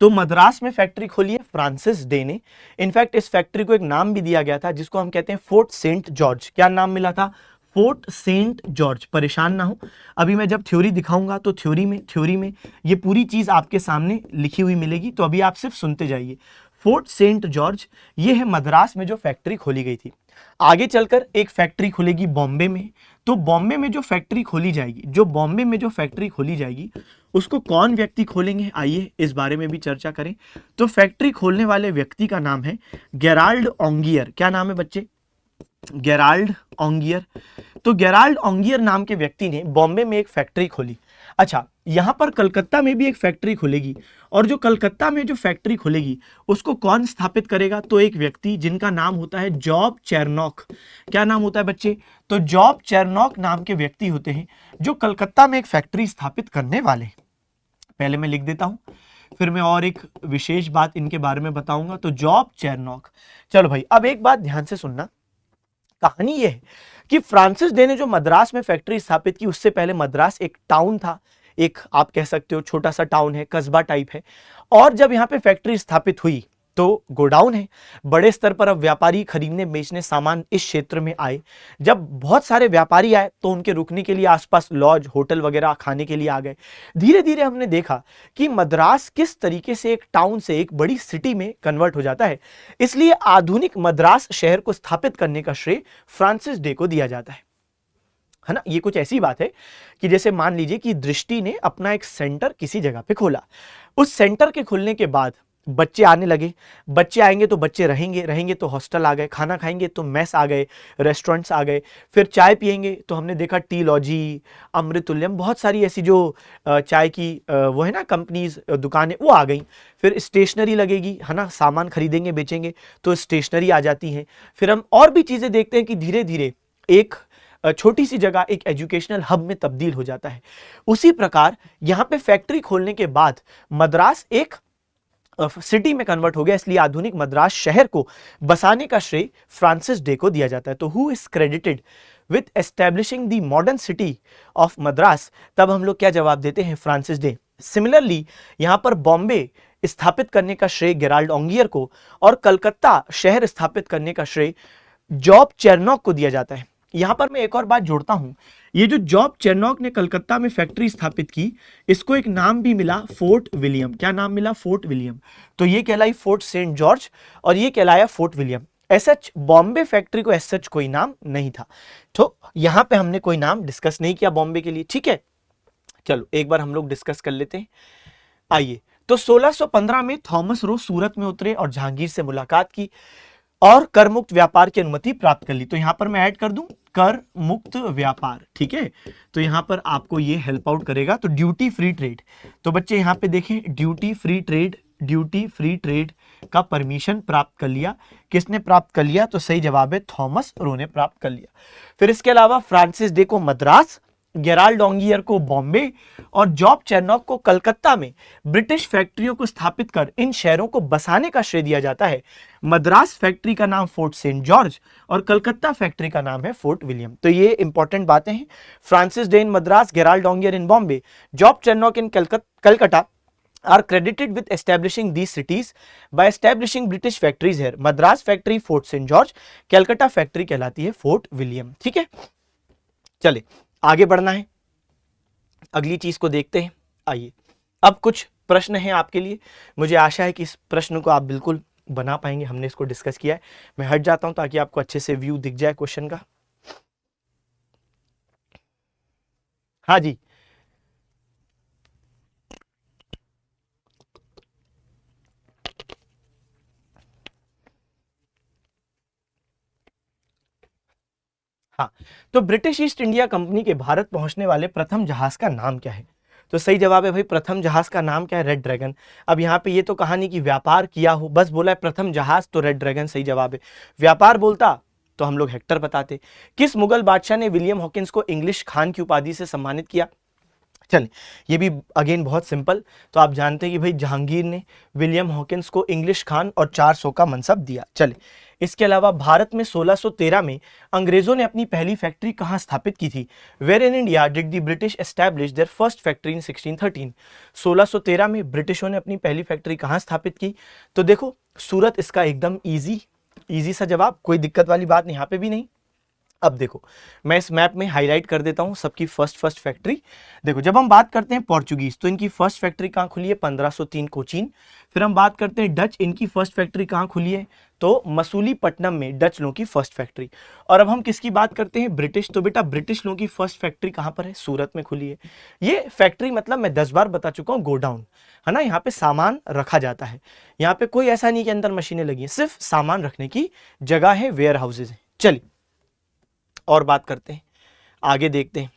तो मद्रास में फैक्ट्री खोली है फ्रांसिस डे ने। इनफैक्ट इस फैक्ट्री को एक नाम भी दिया गया था जिसको हम कहते हैं फोर्ट सेंट जॉर्ज। क्या नाम मिला था? Fort Saint George. परेशान ना हो, अभी मैं जब थ्योरी दिखाऊंगा तो थ्योरी में ये पूरी चीज आपके सामने लिखी हुई मिलेगी, तो अभी आप सिर्फ सुनते जाइए। फोर्ट सेंट जॉर्ज ये है मद्रास में जो फैक्ट्री खोली गई थी। आगे चलकर एक फैक्ट्री खुलेगी बॉम्बे में। तो बॉम्बे में जो फैक्ट्री खोली जाएगी, उसको कौन व्यक्ति खोलेंगे, आइए इस बारे में भी चर्चा करें। तो फैक्ट्री खोलने वाले व्यक्ति का नाम है गेराल्ड ऑन्गियर। क्या नाम है बच्चे? गेराल्ड ऑन्गियर। तो गेराल्ड ऑन्गियर नाम के व्यक्ति ने बॉम्बे में एक फैक्ट्री खोली। अच्छा, यहां पर कलकत्ता में भी एक फैक्ट्री खुलेगी, और जो कलकत्ता में जो फैक्ट्री खुलेगी उसको कौन स्थापित करेगा? तो एक व्यक्ति जिनका नाम होता है जॉब चेरनॉक। क्या नाम होता है बच्चे? तो जॉब चेरनॉक नाम के व्यक्ति होते हैं जो कलकत्ता में एक फैक्ट्री स्थापित करने वाले। पहले मैं लिख देता हूं, फिर मैं और एक विशेष बात इनके बारे में बताऊंगा। तो जॉब चेरनॉक। चलो भाई, अब एक बात ध्यान से सुनना। कहानी यह है कि फ्रांसिस डे ने जो मद्रास में फैक्ट्री स्थापित की, उससे पहले मद्रास एक टाउन था, एक आप कह सकते हो छोटा सा टाउन है, कस्बा टाइप है। और जब यहाँ पे फैक्ट्री स्थापित हुई तो गोडाउन है, बड़े स्तर पर अब व्यापारी खरीदने बेचने सामान इस क्षेत्र में आए। जब बहुत सारे व्यापारी आए तो उनके रुकने के लिए आसपास लॉज, होटल वगैरह खाने के लिए आ गए। धीरे धीरे हमने देखा कि मद्रास किस तरीके से एक टाउन से एक बड़ी सिटी में कन्वर्ट हो जाता है। इसलिए आधुनिक मद्रास शहर को स्थापित करने का श्रेय फ्रांसिस डे को दिया जाता है ना। ये कुछ ऐसी बात है कि जैसे मान लीजिए कि दृष्टि ने अपना एक सेंटर किसी जगह पे खोला। उस सेंटर के खुलने के बाद बच्चे आने लगे, बच्चे आएंगे तो बच्चे रहेंगे तो हॉस्टल आ गए, खाना खाएंगे तो मेस आ गए, रेस्टोरेंट्स आ गए, फिर चाय पिएंगे तो हमने देखा टी लॉजी, अमृतुल्यम, बहुत सारी ऐसी जो चाय की वो है ना कंपनीज, दुकानें, वो आ गई। फिर स्टेशनरी लगेगी, है ना, सामान खरीदेंगे बेचेंगे तो स्टेशनरी आ जाती है। फिर हम और भी चीजें देखते हैं कि धीरे धीरे एक छोटी सी जगह एक एजुकेशनल हब में तब्दील हो जाता है। उसी प्रकार यहां पे फैक्ट्री खोलने के बाद मद्रास एक सिटी में कन्वर्ट हो गया, इसलिए आधुनिक मद्रास शहर को बसाने का श्रेय फ्रांसिस डे को दिया जाता है। तो who is credited with establishing the modern city of Madras? तब हम लोग क्या जवाब देते हैं? Francis day. सिमिलरली यहां पर बॉम्बे स्थापित करने का श्रेय गेराल्ड ऑन्गियर को, और कलकत्ता शहर स्थापित करने का श्रेय जॉब चेरनॉक को दिया जाता है। यहां पर मैं एक और बात जोड़ता हूं, ये जो जॉब चेरनॉक ने कलकत्ता में फैक्ट्री स्थापित की, इसको एक नाम भी मिला, फोर्ट विलियम। क्या नाम मिला? Fort William. तो ये कहलाई फोर्ट सेंट जॉर्ज और ये कहलाया fort William. Such Bombay factory को एसच कोई नाम नहीं था। तो यहां पे हमने कोई नाम डिस्कस नहीं किया बॉम्बे के लिए, ठीक है। चलो एक बार हम लोग डिस्कस कर लेते हैं, आइए। तो 1615 में थॉमस रो सूरत में उतरे और जहांगीर से मुलाकात की और कर मुक्त व्यापार की अनुमति प्राप्त कर ली। तो यहां पर मैं ऐड कर दूं कर मुक्त व्यापार, ठीक है। तो यहां पर आपको ये हेल्प आउट करेगा। तो ड्यूटी फ्री ट्रेड, तो बच्चे यहां पे देखें, ड्यूटी फ्री ट्रेड का परमिशन प्राप्त कर लिया। किसने प्राप्त कर लिया? तो सही जवाब है थॉमस रो ने प्राप्त कर लिया। फिर इसके अलावा फ्रांसिस डे को मद्रास, गेराल्ड ऑन्गियर को बॉम्बे और जॉब चेरनॉक को कलकत्ता में ब्रिटिश फैक्ट्रियों को स्थापित कर इन शहरों को बसाने का श्रेय दिया जाता है। मद्रास फैक्ट्री का नाम फोर्ट सेंट जॉर्ज और कलकत्ता फैक्ट्री का नाम है फोर्ट विलियम। तो ये इंपॉर्टेंट बातें हैं। Francis Day in Madras, Gerald Aungier in Bombay, Job Charnock in Calcutta are credited with establishing these cities by establishing British factories here. Madras factory Fort Saint George, Calcutta factory कहलाती है फोर्ट विलियम, ठीक है। चले आगे बढ़ना है। अगली चीज को देखते हैं। आइए, अब कुछ प्रश्न हैं आपके लिए। मुझे आशा है कि इस प्रश्न को आप बिल्कुल बना पाएंगे। हमने इसको डिस्कस किया है। मैं हट जाता हूं ताकि आपको अच्छे से व्यू दिख जाए क्वेश्चन का। हाँ जी, हाँ, तो ब्रिटिश ईस्ट इंडिया कंपनी के भारत पहुंचने वाले प्रथम जहाज का नाम क्या है? तो सही जवाब है भाई, प्रथम जहाज का नाम क्या है? Red dragon. अब यहाँ पे ये तो कहानी कि व्यापार किया हो, बस बोला है प्रथम जहाज, तो रेड ड्रैगन सही जवाब है। व्यापार बोलता तो हम लोग हेक्टर बताते। किस मुगल बादशाह ने विलियम हॉकिंस को इंग्लिश खान की उपाधि से सम्मानित किया? चलिए, ये भी अगेन बहुत सिंपल। तो आप जानते हैं कि भाई जहांगीर ने विलियम हॉकिंस को इंग्लिश खान और 400 का मनसब दिया। चलिए, इसके अलावा भारत में 1613 में अंग्रेजों ने अपनी पहली फैक्ट्री कहां स्थापित की थी? Where in India did the British establish their first factory in 1613? 1613 में ब्रिटिशों ने अपनी पहली फैक्ट्री कहां स्थापित की? तो देखो, सूरत इसका एकदम इजी सा जवाब, कोई दिक्कत वाली बात नहीं, यहाँ पे भी नहीं। अब देखो, मैं इस मैप में हाईलाइट कर देता हूं सबकी फर्स्ट फैक्ट्री। देखो, जब हम बात करते हैं पोर्चुगीज, तो इनकी फर्स्ट फैक्ट्री कहां खुली है? 1503 कोचीन। फिर हम बात करते हैं डच, इनकी फर्स्ट फैक्ट्री कहां खुली है? तो मसूलीपट्टनम में डच लोगों की फर्स्ट फैक्ट्री। और अब हम किसकी बात करते हैं? ब्रिटिश। तो बेटा ब्रिटिश लोगों की फर्स्ट फैक्ट्री कहां पर है? सूरत में खुली है। ये फैक्ट्री मतलब मैं 10 बार बता चुका हूं, गोडाउन है ना, यहाँ पे सामान रखा जाता है। यहाँ पे कोई ऐसा नहीं कि अंदर मशीनें लगी हैं, सिर्फ सामान रखने की जगह है, वेयर हाउसेज है। चलिए, और बात करते हैं, आगे देखते हैं।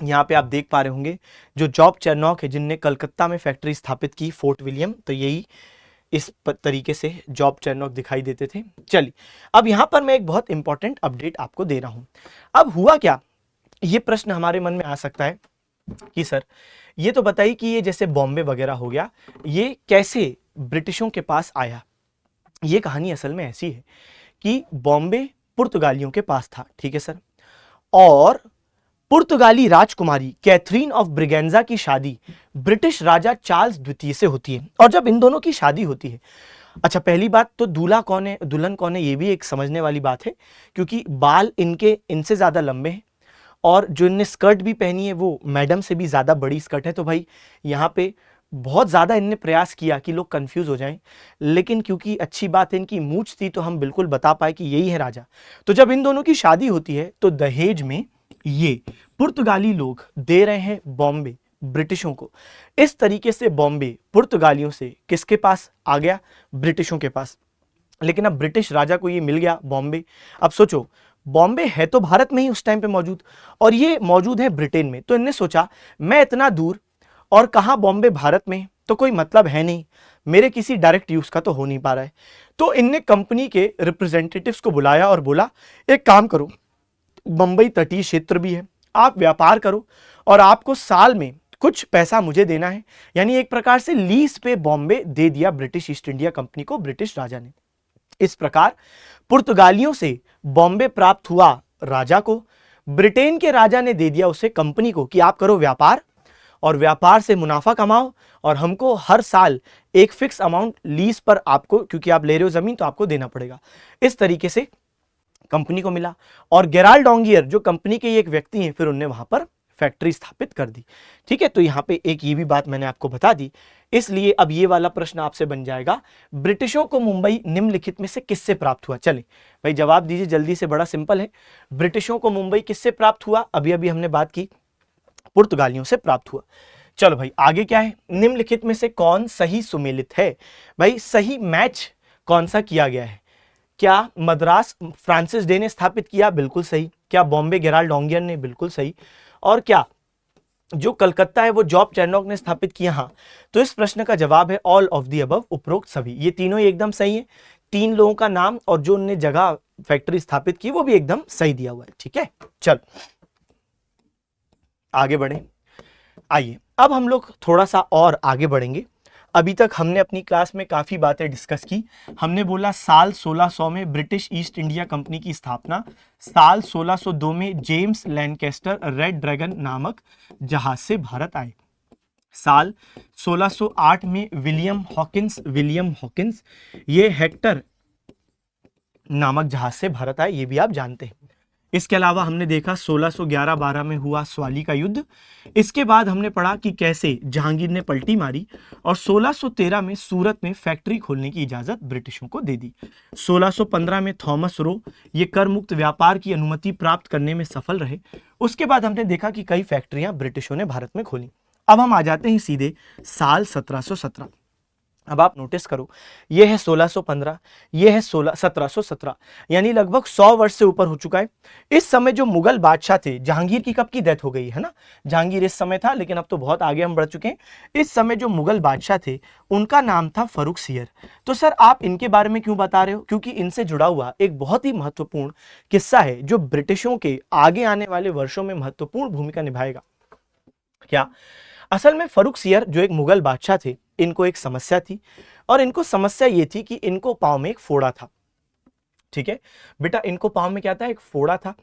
यहाँ पे आप देख पा रहे होंगे जो जॉब चेरनॉक है, जिनने कलकत्ता में फैक्ट्री स्थापित की, फोर्ट विलियम, तो यही इस तरीके से जॉब चेरनॉक दिखाई देते थे। चलिए, अब यहां पर मैं एक बहुत इंपॉर्टेंट अपडेट आपको दे रहा हूं। अब हुआ क्या, ये प्रश्न हमारे मन में आ सकता है कि सर ये तो बताइए कि ये जैसे बॉम्बे वगैरह हो गया, ये कैसे ब्रिटिशों के पास आया? ये कहानी असल में ऐसी है कि बॉम्बे पुर्तगालियों के पास था, ठीक है सर, और पुर्तगाली राजकुमारी कैथरीन ऑफ ब्रिगेंजा की शादी ब्रिटिश राजा चार्ल्स द्वितीय से होती है। और जब इन दोनों की शादी होती है, अच्छा पहली बात तो दूल्हा कौन है, दुल्हन कौन है, ये भी एक समझने वाली बात है, क्योंकि बाल इनसे ज्यादा लंबे हैं और जो इनने स्कर्ट भी पहनी है वो मैडम से भी ज्यादा बड़ी स्कर्ट है। तो भाई यहाँ पे बहुत ज्यादा इनने प्रयास किया कि लोग कंफ्यूज हो जाएं, लेकिन क्योंकि अच्छी बात है इनकी मूंछ थी तो हम बिल्कुल बता पाए कि यही है राजा। तो जब इन दोनों की शादी होती है तो दहेज में ये पुर्तगाली लोग दे रहे हैं बॉम्बे ब्रिटिशों को। इस तरीके से बॉम्बे पुर्तगालियों से किसके पास आ गया? ब्रिटिशों के पास। लेकिन अब ब्रिटिश राजा को ये मिल गया बॉम्बे। अब सोचो, बॉम्बे है तो भारत में ही उस टाइम पे मौजूद, और ये मौजूद है ब्रिटेन में। तो इनने सोचा मैं इतना दूर और कहां बॉम्बे भारत में, तो कोई मतलब है नहीं, मेरे किसी डायरेक्ट यूज का तो हो नहीं पा रहा है। तो इनने कंपनी के रिप्रेजेंटेटिव्स को बुलाया और बोला एक काम करो, बंबई तटीय क्षेत्र भी है, आप व्यापार करो और आपको साल में कुछ पैसा मुझे देना है। यानी एक प्रकार से लीज पे बॉम्बे दे दिया ब्रिटिश ईस्ट इंडिया कंपनी को ब्रिटिश राजा ने। इस प्रकार पुर्तगालियों से बॉम्बे प्राप्त हुआ राजा को, ब्रिटेन के राजा ने दे दिया उसे कंपनी को कि आप करो व्यापार और व्यापार से मुनाफा कमाओ और हमको हर साल एक फिक्स अमाउंट लीज पर आपको, क्योंकि आप ले रहे हो जमीन तो आपको देना पड़ेगा। इस तरीके से कंपनी को मिला और गेराल्ड डोंगियर जो कंपनी के एक व्यक्ति हैं, फिर उन्होंने वहां पर फैक्ट्री स्थापित कर दी। ठीक है, तो यहां पे एक ये भी बात मैंने आपको बता दी। इसलिए अब ये वाला प्रश्न आपसे बन जाएगा, ब्रिटिशों को मुंबई निम्नलिखित में से किससे प्राप्त हुआ? चले भाई जवाब दीजिए जल्दी से, बड़ा सिंपल है। ब्रिटिशों को मुंबई किससे प्राप्त हुआ? अभी अभी हमने बात की, पुर्तगालियों से प्राप्त हुआ। चलो भाई आगे क्या है, निम्नलिखित में से कौन सही सुमेलित है? भाई सही मैच कौन सा किया गया है? क्या मद्रास फ्रांसिस डे ने स्थापित किया? बिल्कुल सही। क्या बॉम्बे गेराल्ड डोंगियर ने? बिल्कुल सही। और क्या जो कलकत्ता है वो जॉब चेरनॉक ने स्थापित किया? हाँ। तो इस प्रश्न का जवाब है ऑल ऑफ दी अबव, उपरोक्त सभी। ये तीनों ही एकदम सही है। तीन लोगों का नाम और जो उन्होंने जगह फैक्ट्री स्थापित की वो भी एकदम सही दिया हुआ है। ठीक है, चल आगे बढ़े। आइए अब हम लोग थोड़ा सा और आगे बढ़ेंगे। अभी तक हमने अपनी क्लास में काफी बातें डिस्कस की। हमने बोला साल 1600 में ब्रिटिश ईस्ट इंडिया कंपनी की स्थापना, साल 1602 में जेम्स लैनकेस्टर रेड ड्रैगन नामक जहाज से भारत आए, साल 1608 में विलियम हॉकिंस ये हेक्टर नामक जहाज से भारत आए, ये भी आप जानते हैं। इसके अलावा हमने देखा 1611-12 में हुआ स्वाली का युद्ध। इसके बाद हमने पढ़ा कि कैसे जहांगीर ने पलटी मारी और 1613 में सूरत में फैक्ट्री खोलने की इजाजत ब्रिटिशों को दे दी। 1615 में थॉमस रो ये कर मुक्त व्यापार की अनुमति प्राप्त करने में सफल रहे। उसके बाद हमने देखा कि कई फैक्ट्रियां ब्रिटिशों ने भारत में खोली। अब हम आ जाते हैं सीधे साल 1717। अब आप नोटिस करो, ये है 1615, ये है 1717, यानी लगभग 100 वर्ष से ऊपर हो चुका है। इस समय जो मुगल बादशाह थे, जहांगीर की कब की डेथ हो गई है ना, जहांगीर इस समय था, लेकिन अब तो बहुत आगे हम बढ़ चुके हैं। इस समय जो मुगल बादशाह थे उनका नाम था फर्रुखसियर। तो सर आप इनके बारे में क्यों बता रहे हो? क्योंकि इनसे जुड़ा हुआ एक बहुत ही महत्वपूर्ण किस्सा है जो ब्रिटिशों के आगे आने वाले वर्षों में महत्वपूर्ण भूमिका निभाएगा। क्या? असल में फर्रुखसियर जो एक मुगल बादशाह थे, इनको एक समस्या थी और इनको समस्या ये थी कि इनको पांव में एक फोड़ा था। ठीक है बेटा, इनको पांव में क्या था? एक फोड़ा था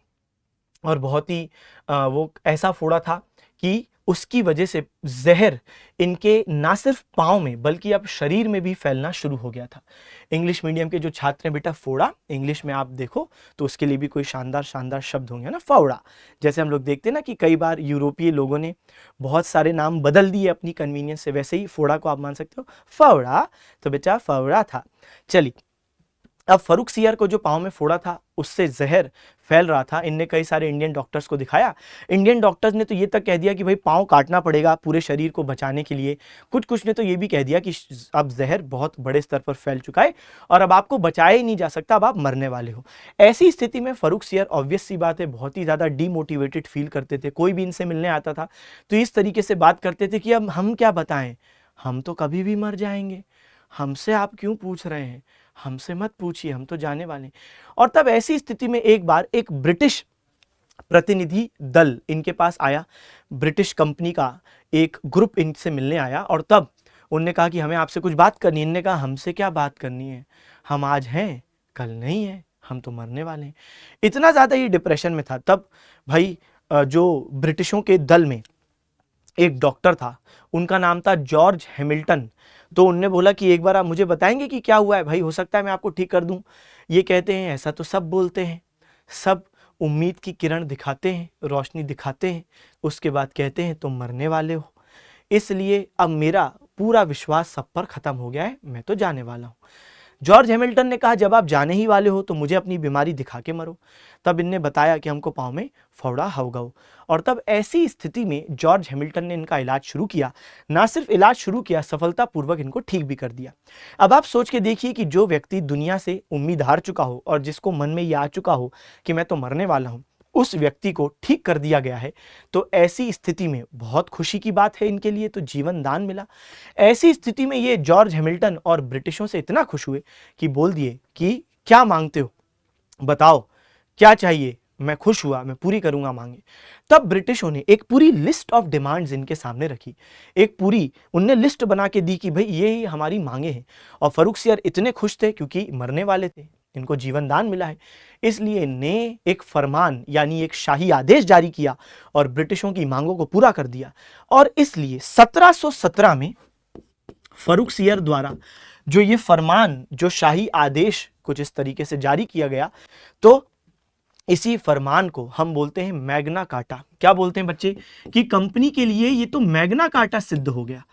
और बहुत ही वो ऐसा फोड़ा था कि उसकी वजह से जहर इनके ना सिर्फ पांव में बल्कि अब शरीर में भी फैलना शुरू हो गया था। इंग्लिश मीडियम के जो छात्र हैं बेटा, फोड़ा इंग्लिश में आप देखो तो उसके लिए भी कोई शानदार शानदार शब्द होंगे ना, फावड़ा। जैसे हम लोग देखते हैं ना कि कई बार यूरोपीय लोगों ने बहुत सारे नाम बदल दिए अपनी कन्वीनियंस से, वैसे ही फोड़ा को आप मान सकते हो फावड़ा। तो बेटा फावड़ा था। चलिए, अब फर्रुखसियर को जो पांव में फोड़ा था उससे जहर फैल रहा था। इनने कई सारे इंडियन डॉक्टर्स को दिखाया। इंडियन डॉक्टर्स ने तो ये तक कह दिया कि भाई पांव काटना पड़ेगा पूरे शरीर को बचाने के लिए। कुछ ने तो ये भी कह दिया कि अब जहर बहुत बड़े स्तर पर फैल चुका है और अब आपको बचाया ही नहीं जा सकता, अब आप मरने वाले हो। ऐसी स्थिति में फर्रुखसियर ऑब्वियस सी बात है बहुत ही ज़्यादा डीमोटिवेटेड फील करते थे। कोई भी इनसे मिलने आता था तो इस तरीके से बात करते थे कि अब हम क्या बताएं, हम तो कभी भी मर जाएंगे, हमसे आप क्यों पूछ रहे हैं, हमसे मत पूछिए, हम तो जाने वाले। और तब ऐसी स्थिति में एक बार एक ब्रिटिश प्रतिनिधि दल इनके पास आया, ब्रिटिश कंपनी का एक ग्रुप इनसे मिलने आया और तब उनने कहा कि हमें आपसे कुछ बात करनी है। इनने कहा हमसे क्या बात करनी है, हम आज हैं कल नहीं है, हम तो मरने वाले हैं। इतना ज़्यादा ये डिप्रेशन में था। तब भाई जो ब्रिटिशों के दल में एक डॉक्टर था, उनका नाम था जॉर्ज हैमिल्टन। तो उनने बोला कि एक बार आप मुझे बताएंगे कि क्या हुआ है भाई, हो सकता है मैं आपको ठीक कर दूं। ये कहते हैं ऐसा तो सब बोलते हैं, सब उम्मीद की किरण दिखाते हैं, रोशनी दिखाते हैं, उसके बाद कहते हैं तुम मरने वाले हो, इसलिए अब मेरा पूरा विश्वास सब पर खत्म हो गया है, मैं तो जाने वाला हूँ। जॉर्ज हैमिल्टन ने कहा जब आप जाने ही वाले हो तो मुझे अपनी बीमारी दिखा के मरो। तब इनने बताया कि हमको पाँव में फोड़ा हवगाओ। और तब ऐसी स्थिति में जॉर्ज हैमिल्टन ने इनका इलाज शुरू किया। ना सिर्फ इलाज शुरू किया, सफलतापूर्वक इनको ठीक भी कर दिया। अब आप सोच के देखिए कि जो व्यक्ति दुनिया से उम्मीद हार चुका हो और जिसको मन में ये आ चुका हो कि मैं तो मरने वाला हूँ, उस व्यक्ति को ठीक कर दिया गया है। तो ऐसी स्थिति में बहुत खुशी की बात है इनके लिए, तो जीवन दान मिला। ऐसी स्थिति में ये जॉर्ज हैमिल्टन और ब्रिटिशों से इतना खुश हुए कि बोल दिए कि क्या मांगते हो, बताओ क्या चाहिए, मैं खुश हुआ, मैं पूरी करूंगा मांगे। तब ब्रिटिशों ने एक पूरी लिस्ट ऑफ डिमांड्स इनके सामने रखी। एक पूरी उनने लिस्ट बना के दी कि भाई ये ही हमारी मांगे हैं। और फर्रुखसियर इतने खुश थे क्योंकि मरने वाले थे, इनको जीवन दान मिला है, इसलिए इन्हें एक फरमान यानी एक शाही आदेश जारी किया और ब्रिटिशों की मांगों को पूरा कर दिया। और इसलिए 1717 में फर्रुखसियर द्वारा जो ये फरमान, जो शाही आदेश कुछ इस तरीके से जारी किया गया, तो इसी फरमान को हम बोलते हैं मैग्ना कार्टा। क्या बोलते हैं बच्चे? कि कंपनी के लिए ये तो मैग्ना कार्टा सिद्ध हो गया।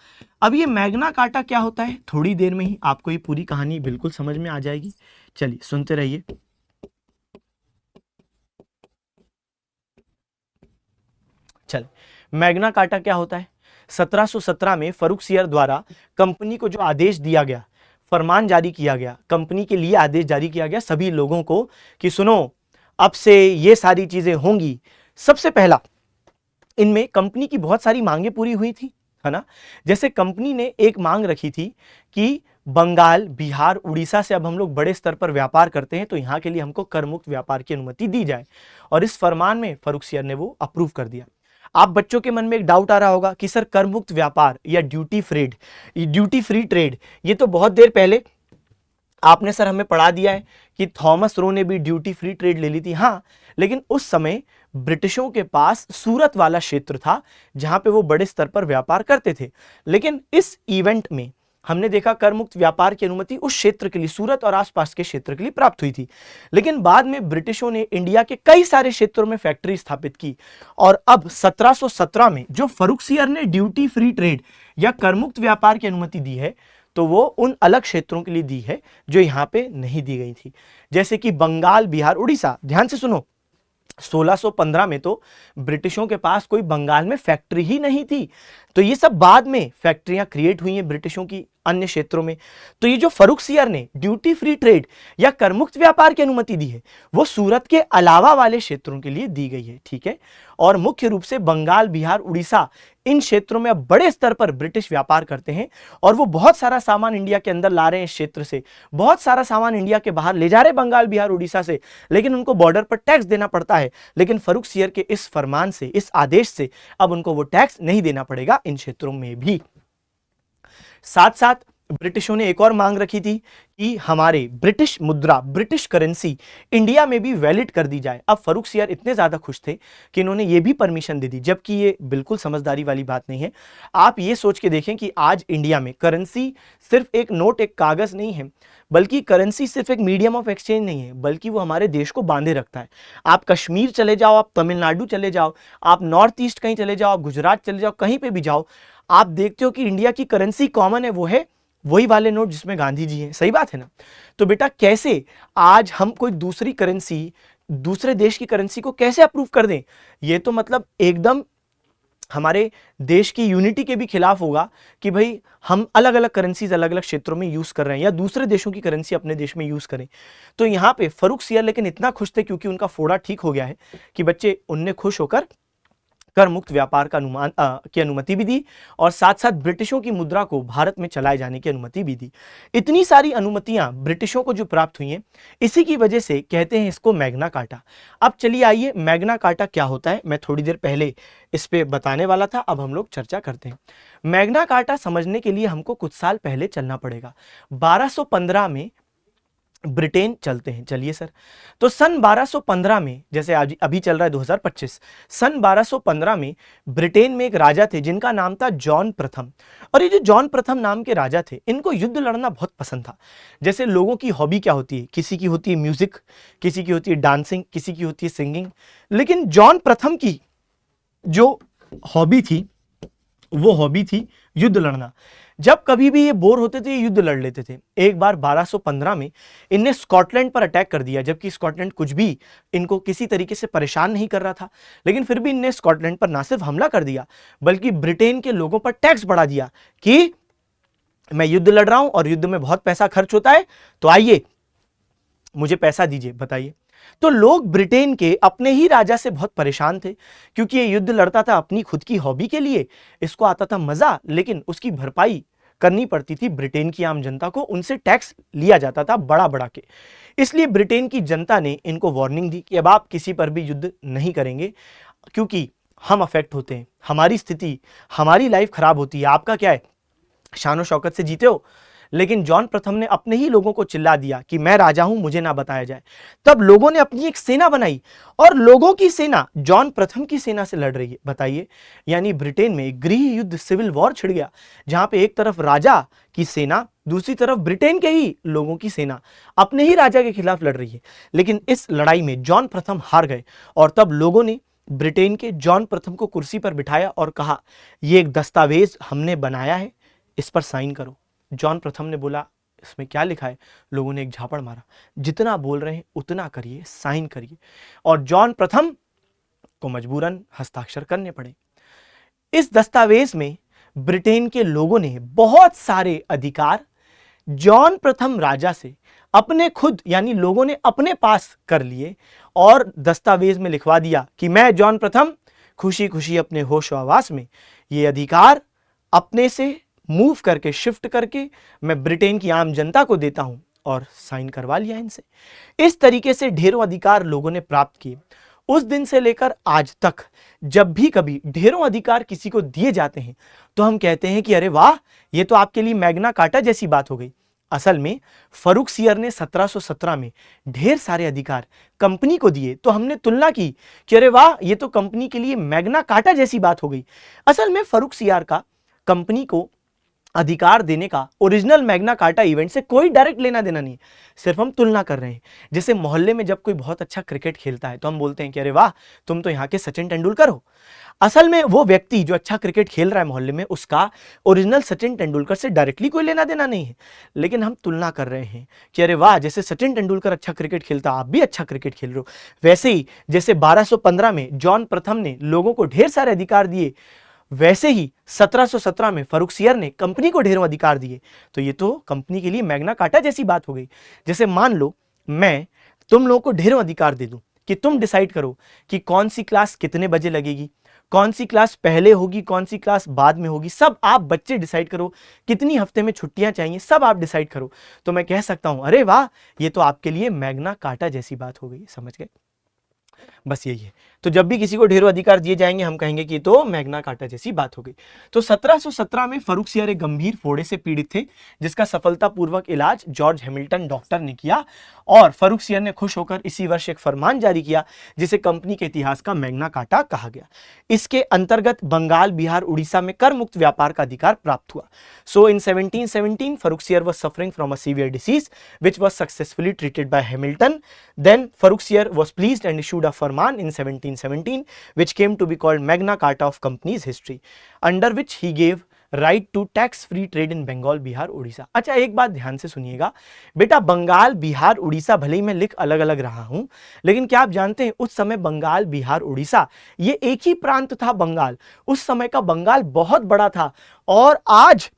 अब ये मैग्ना कार्टा क्या होता है, थोड़ी देर में ही आपको ये पूरी कहानी बिल्कुल समझ में आ जाएगी। चलिए सुनते रहिए। चल, मैग्ना कार्टा क्या होता है? 1717 में फर्रुखसियर द्वारा कंपनी को जो आदेश दिया गया, फरमान जारी किया गया, कंपनी के लिए आदेश जारी किया गया सभी लोगों को कि सुनो अब से ये सारी चीजें होंगी। सबसे पहला, इनमें कंपनी की बहुत सारी मांगे पूरी हुई थी, है ना। जैसे कंपनी ने एक मांग रखी थी कि बंगाल, बिहार, उड़ीसा से अब हम लोग बड़े स्तर पर व्यापार करते हैं तो यहाँ के लिए हमको कर मुक्त व्यापार की अनुमति दी जाए। और इस फरमान में फर्रुखसियर ने वो अप्रूव कर दिया। आप बच्चों के मन में एक डाउट आ रहा होगा कि सर कर मुक्त व्यापार या ड्यूटी फ्री ट्रेड, ये तो बहुत देर पहले आपने सर हमें पढ़ा दिया है कि थॉमस रो ने भी ड्यूटी फ्री ट्रेड ले ली थी। हाँ, लेकिन उस समय ब्रिटिशों के पास सूरत वाला क्षेत्र था जहां पे वो बड़े स्तर पर व्यापार करते थे। लेकिन इस इवेंट में हमने देखा कर मुक्त व्यापार की अनुमति उस क्षेत्र के लिए, सूरत और आसपास के क्षेत्र के लिए प्राप्त हुई थी। लेकिन बाद में ब्रिटिशों ने इंडिया के कई सारे क्षेत्रों में फैक्ट्री स्थापित की और अब 1717 में जो फर्रुखसियर ने ड्यूटी फ्री ट्रेड या कर मुक्त व्यापार की अनुमति दी है, तो वो उन अलग क्षेत्रों के लिए दी है जो यहां पे नहीं दी गई थी, जैसे कि बंगाल, बिहार, उड़ीसा। ध्यान से सुनो, 1615 में तो ब्रिटिशों के पास कोई बंगाल में फैक्ट्री ही नहीं थी, तो ये सब बाद में फैक्ट्रियां क्रिएट हुई हैं ब्रिटिशों की अन्य क्षेत्रों में। तो ये जो फर्रुखसियर ने ड्यूटी फ्री ट्रेड या करमुक्त व्यापार की अनुमति दी है, वो सूरत के अलावा वाले क्षेत्रों के लिए दी गई है, ठीक है। और मुख्य रूप से बंगाल, बिहार, उड़ीसा, इन क्षेत्रों में अब बड़े स्तर पर ब्रिटिश व्यापार करते हैं और वो बहुत सारा सामान इंडिया के अंदर ला रहे हैं इस क्षेत्र से, बहुत सारा सामान इंडिया के बाहर ले जा रहे हैं बंगाल, बिहार, उड़ीसा से, लेकिन उनको बॉर्डर पर टैक्स देना पड़ता है। लेकिन फर्रुखसियर के इस फरमान से, इस आदेश से अब उनको वो टैक्स नहीं देना पड़ेगा इन क्षेत्रों में भी। साथ साथ ब्रिटिशों ने एक और मांग रखी थी कि हमारे ब्रिटिश मुद्रा, ब्रिटिश करेंसी इंडिया में भी वैलिड कर दी जाए। अब फर्रुखसियर इतने ज्यादा खुश थे कि इन्होंने ये भी परमिशन दे दी, जबकि ये बिल्कुल समझदारी वाली बात नहीं है। आप ये सोच के देखें कि आज इंडिया में करेंसी सिर्फ एक नोट, एक कागज नहीं है, बल्कि करेंसी सिर्फ एक मीडियम ऑफ एक्सचेंज नहीं है, बल्कि वो हमारे देश को बांधे रखता है। आप कश्मीर चले जाओ, आप तमिलनाडु चले जाओ, आप नॉर्थ ईस्ट कहीं चले जाओ, आप गुजरात चले जाओ, कहीं पे भी जाओ, आप देखते हो कि इंडिया की करेंसी कॉमन है, वो है वही वाले नोट जिसमें गांधी जी हैं। सही बात है ना। तो बेटा कैसे आज हम कोई दूसरी करेंसी, दूसरे देश की करेंसी को कैसे अप्रूव कर दें? ये तो मतलब एकदम हमारे देश की यूनिटी के भी खिलाफ होगा कि भाई हम अलग अलग करेंसीज अलग अलग क्षेत्रों में यूज कर रहे हैं या दूसरे देशों की करेंसी अपने देश में यूज करें। तो यहां पे फर्रुखसियर लेकिन इतना खुश थे क्योंकि उनका फोड़ा ठीक हो गया है कि बच्चे उनने खुश होकर कर मुक्त व्यापार का की अनुमति भी दी और साथ साथ ब्रिटिशों की मुद्रा को भारत में चलाए जाने की अनुमति भी दी। इतनी सारी अनुमतियां ब्रिटिशों को जो प्राप्त हुई हैं, इसी की वजह से कहते हैं इसको मैग्ना कार्टा। अब चलिए आइए, मैग्ना कार्टा क्या होता है, मैं थोड़ी देर पहले इस पे बताने वाला था, अब हम लोग चर्चा करते हैं। मैग्ना कार्टा समझने के लिए हमको कुछ साल पहले चलना पड़ेगा। 1215 में ब्रिटेन चलते हैं। चलिए सर, तो सन 1215 में, जैसे आज अभी चल रहा है 2025, सन 1215 में ब्रिटेन में एक राजा थे जिनका नाम था जॉन प्रथम। और ये जो जॉन प्रथम नाम के राजा थे, इनको युद्ध लड़ना बहुत पसंद था। जैसे लोगों की हॉबी क्या होती है, किसी की होती है म्यूजिक, किसी की होती है डांसिंग, किसी की होती है सिंगिंग, लेकिन जॉन प्रथम की जो हॉबी थी वो हॉबी थी युद्ध लड़ना। जब कभी भी ये बोर होते थे ये युद्ध लड़ लेते थे। एक बार 1215 में इनने स्कॉटलैंड पर अटैक कर दिया, जबकि स्कॉटलैंड कुछ भी इनको किसी तरीके से परेशान नहीं कर रहा था, लेकिन फिर भी इनने स्कॉटलैंड पर ना सिर्फ हमला कर दिया बल्कि ब्रिटेन के लोगों पर टैक्स बढ़ा दिया कि मैं युद्ध लड़ रहा हूं और युद्ध में बहुत पैसा खर्च होता है, तो आइए मुझे पैसा दीजिए। बताइए, तो लोग ब्रिटेन के अपने ही राजा से बहुत परेशान थे क्योंकि ये युद्ध लड़ता था अपनी खुद की हॉबी के लिए, इसको आता था मजा, लेकिन उसकी भरपाई करनी पड़ती थी ब्रिटेन की आम जनता को, उनसे टैक्स लिया जाता था बड़ा बड़ा के। इसलिए ब्रिटेन की जनता ने इनको वार्निंग दी कि अब आप किसी पर भी युद्ध नहीं करेंगे क्योंकि हम अफेक्ट होते हैं, हमारी स्थिति, हमारी लाइफ खराब होती है। आपका क्या है, शानो शौकत से जीते हो। लेकिन जॉन प्रथम ने अपने ही लोगों को चिल्ला दिया कि मैं राजा हूं, मुझे ना बताया जाए। तब लोगों ने अपनी एक सेना बनाई और लोगों की सेना जॉन प्रथम की सेना से लड़ रही है। बताइए, यानी ब्रिटेन में गृह युद्ध, सिविल वॉर छिड़ गया, जहां पे एक तरफ राजा की सेना, दूसरी तरफ ब्रिटेन के ही लोगों की सेना अपने ही राजा के खिलाफ लड़ रही है। लेकिन इस लड़ाई में जॉन प्रथम हार गए और तब लोगों ने ब्रिटेन के जॉन प्रथम को कुर्सी पर बिठाया और कहा, यह एक दस्तावेज हमने बनाया है, इस पर साइन करो। जॉन प्रथम ने बोला, इसमें क्या लिखा है? लोगों ने एक झापड़ मारा, जितना बोल रहे हैं उतना करिए, साइन करिए। और जॉन प्रथम को मजबूरन हस्ताक्षर करने पड़े। इस दस्तावेज में ब्रिटेन के लोगों ने बहुत सारे अधिकार जॉन प्रथम राजा से अपने खुद, यानी लोगों ने अपने पास कर लिए और दस्तावेज में लिखवा दिया कि मैं जॉन प्रथम खुशी खुशी अपने होश आवास में ये अधिकार अपने से मूव करके, शिफ्ट करके मैं ब्रिटेन की आम जनता को देता हूं, और साइन करवा लिया इनसे। इस तरीके से ढेरों अधिकार लोगों ने प्राप्त किए। उस दिन से लेकर आज तक जब भी कभी ढेरों अधिकार किसी को दिए जाते हैं तो हम कहते हैं कि अरे वाह, ये तो आपके लिए मैग्ना कार्टा जैसी बात हो गई। असल में फर्रुखसियर ने 1717 में ढेर सारे अधिकार कंपनी को दिए, तो हमने तुलना की कि अरे वाह, ये तो कंपनी के लिए मैग्ना कार्टा जैसी बात हो गई। असल में फर्रुखसियर का कंपनी को अधिकार देने का ओरिजिनल मैग्ना कार्टा इवेंट से कोई डायरेक्ट लेना देना नहीं है, सिर्फ हम तुलना कर रहे हैं। जैसे मोहल्ले में जब कोई बहुत अच्छा क्रिकेट खेलता है तो हम बोलते हैं कि अरे वाह, तुम तो यहाँ के सचिन तेंदुलकर हो। असल में वो व्यक्ति जो अच्छा क्रिकेट खेल रहा है मोहल्ले में, उसका ओरिजिनल सचिन तेंदुलकर से डायरेक्टली कोई लेना देना नहीं है, लेकिन हम तुलना कर रहे हैं कि अरे वाह, जैसे सचिन तेंदुलकर अच्छा क्रिकेट खेलता, आप भी अच्छा क्रिकेट खेल रहे हो। वैसे ही जैसे 1215 में जॉन प्रथम ने लोगों को ढेर सारे अधिकार दिए, वैसे ही 1717 में फर्रुखसियर ने कंपनी को ढेरों अधिकार दिए। तो ये तो कंपनी के लिए मैग्ना कार्टा जैसी बात हो गई। जैसे मान लो मैं तुम लोगों को ढेरों अधिकार दे दूं कि तुम डिसाइड करो कि कौन सी क्लास कितने बजे लगेगी, कौन सी क्लास पहले होगी, कौन सी क्लास बाद में होगी, सब आप बच्चे डिसाइड करो। कितनी हफ्ते में छुट्टियां चाहिए, सब आप डिसाइड करो। तो मैं कह सकता हूं अरे वाह, ये तो आपके लिए मैग्ना कार्टा जैसी बात हो गई। समझ गए? बस यही है। तो जब भी किसी को ढेरों अधिकार दिए जाएंगे हम कहेंगे कि तो मैग्ना कार्टा जैसी बात हो गई। तो 1717 में फर्रुखसियर एक गंभीर फोड़े से पीड़ित थे, जिसका सफलतापूर्वक इलाज जॉर्ज हैमिल्टन डॉक्टर ने किया, और फर्रुखसियर ने खुश होकर इसी वर्ष एक फरमान जारी किया जिसे कंपनी के इतिहास का मैग्ना कार्टा कहा गया। इसके अंतर्गत बंगाल, बिहार, उड़ीसा में कर मुक्त व्यापार का अधिकार प्राप्त हुआ। सो इन 1717 Farrukhsiyar was suffering from a severe disease which was successfully treated by Hamilton. Then Farrukhsiyar was pleased and issued a farman in 1717 which came to be called Magna Carta of company's history, under which he gave right to tax free trade in Bengal, Bihar, Orissa. अच्छा, एक बात ध्यान से सुनिएगा बेटा, बंगाल, बिहार, उड़ीसा भले ही मैं लिख अलग अलग रहा हूं, लेकिन क्या आप जानते हैं उस समय बंगाल, बिहार, उड़ीसा ये एक ही प्रांत था। बंगाल, उस समय का बंगाल बहुत बड़ा था, और आज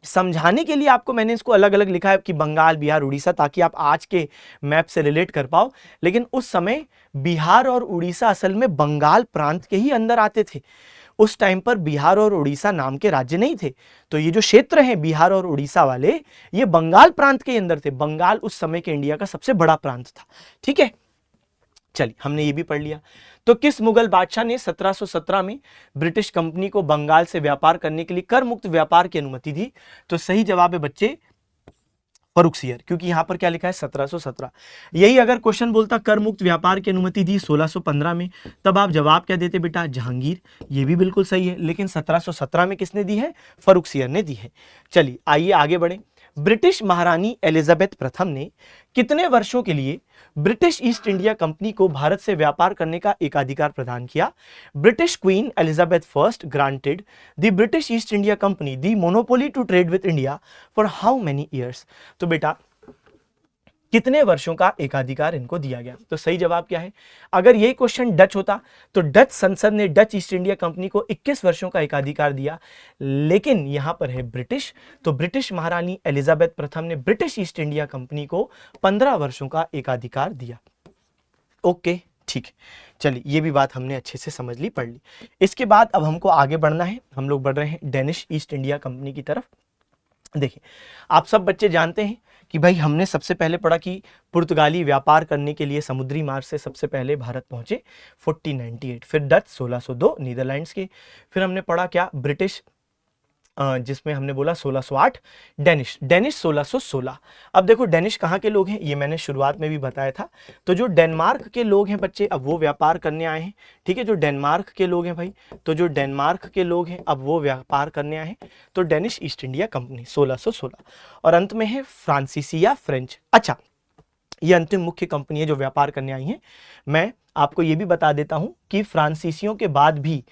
समझाने के लिए आपको मैंने इसको अलग अलग लिखा है कि बंगाल, बिहार, उड़ीसा, ताकि आप आज के मैप से रिलेट कर पाओ। लेकिन उस समय बिहार और उड़ीसा असल में बंगाल प्रांत के ही अंदर आते थे। उस टाइम पर बिहार और उड़ीसा नाम के राज्य नहीं थे। तो ये जो क्षेत्र हैं बिहार और उड़ीसा वाले, ये बंगाल प्रांत के अंदर थे। बंगाल उस समय के इंडिया का सबसे बड़ा प्रांत था। ठीक है, चलिए हमने ये भी पढ़ लिया। तो किस मुगल बादशाह ने 1717 में ब्रिटिश कंपनी को बंगाल से व्यापार करने के लिए कर मुक्त व्यापार की अनुमति दी? तो सही जवाब है बच्चे फर्रुखसियर, क्योंकि यहां पर क्या लिखा है 1717। यही अगर क्वेश्चन बोलता कर मुक्त व्यापार की अनुमति दी 1615 में, तब आप जवाब क्या देते बेटा? जहांगीर। ये भी बिल्कुल सही है, लेकिन 1717 में किसने दी है? फर्रुखसियर ने दी है। चलिए आइए आगे बढ़े। ब्रिटिश महारानी एलिजाबेथ प्रथम ने कितने वर्षों के लिए ब्रिटिश ईस्ट इंडिया कंपनी को भारत से व्यापार करने का एकाधिकार प्रदान किया? British Queen Elizabeth first granted the British East India Company the monopoly to trade with India for how many years? तो बेटा कितने वर्षों का एकाधिकार इनको दिया गया? तो सही जवाब क्या है? अगर यही क्वेश्चन डच होता तो डच संसद ने डच ईस्ट इंडिया कंपनी को 21 वर्षों का एकाधिकार दिया, लेकिन यहां पर है ब्रिटिश, तो ब्रिटिश महारानी एलिजाबेथ प्रथम ने ब्रिटिश ईस्ट इंडिया कंपनी को 15 वर्षों का एकाधिकार दिया। ओके, ठीक है, चलिए ये भी बात हमने अच्छे से समझ ली, पढ़ ली। इसके बाद अब हमको आगे बढ़ना है। हम लोग बढ़ रहे हैं डेनिश ईस्ट इंडिया कंपनी की तरफ। देखिए, आप सब बच्चे जानते हैं कि भाई हमने सबसे पहले पढ़ा कि पुर्तगाली व्यापार करने के लिए समुद्री मार्ग से सबसे पहले भारत पहुंचे 1498, फिर डच 1602 नीदरलैंड्स के, फिर हमने पढ़ा क्या? ब्रिटिश, जिसमें हमने बोला 1608, डेनिश 1616। अब देखो डेनिश कहाँ के लोग हैं, ये मैंने शुरुआत में भी बताया था। तो जो डेनमार्क के लोग हैं बच्चे, अब वो व्यापार करने आए हैं। ठीक है, जो डेनमार्क के लोग हैं भाई, तो जो डेनमार्क के लोग हैं अब वो व्यापार करने आए हैं। तो डेनिश ईस्ट इंडिया कंपनी 1616। और अंत में है फ्रांसीसी या फ्रेंच। अच्छा, ये अंतिम मुख्य कंपनी है जो व्यापार करने आई है। मैं आपको ये भी बता देता हूं कि फ्रांसीसियों के बाद भी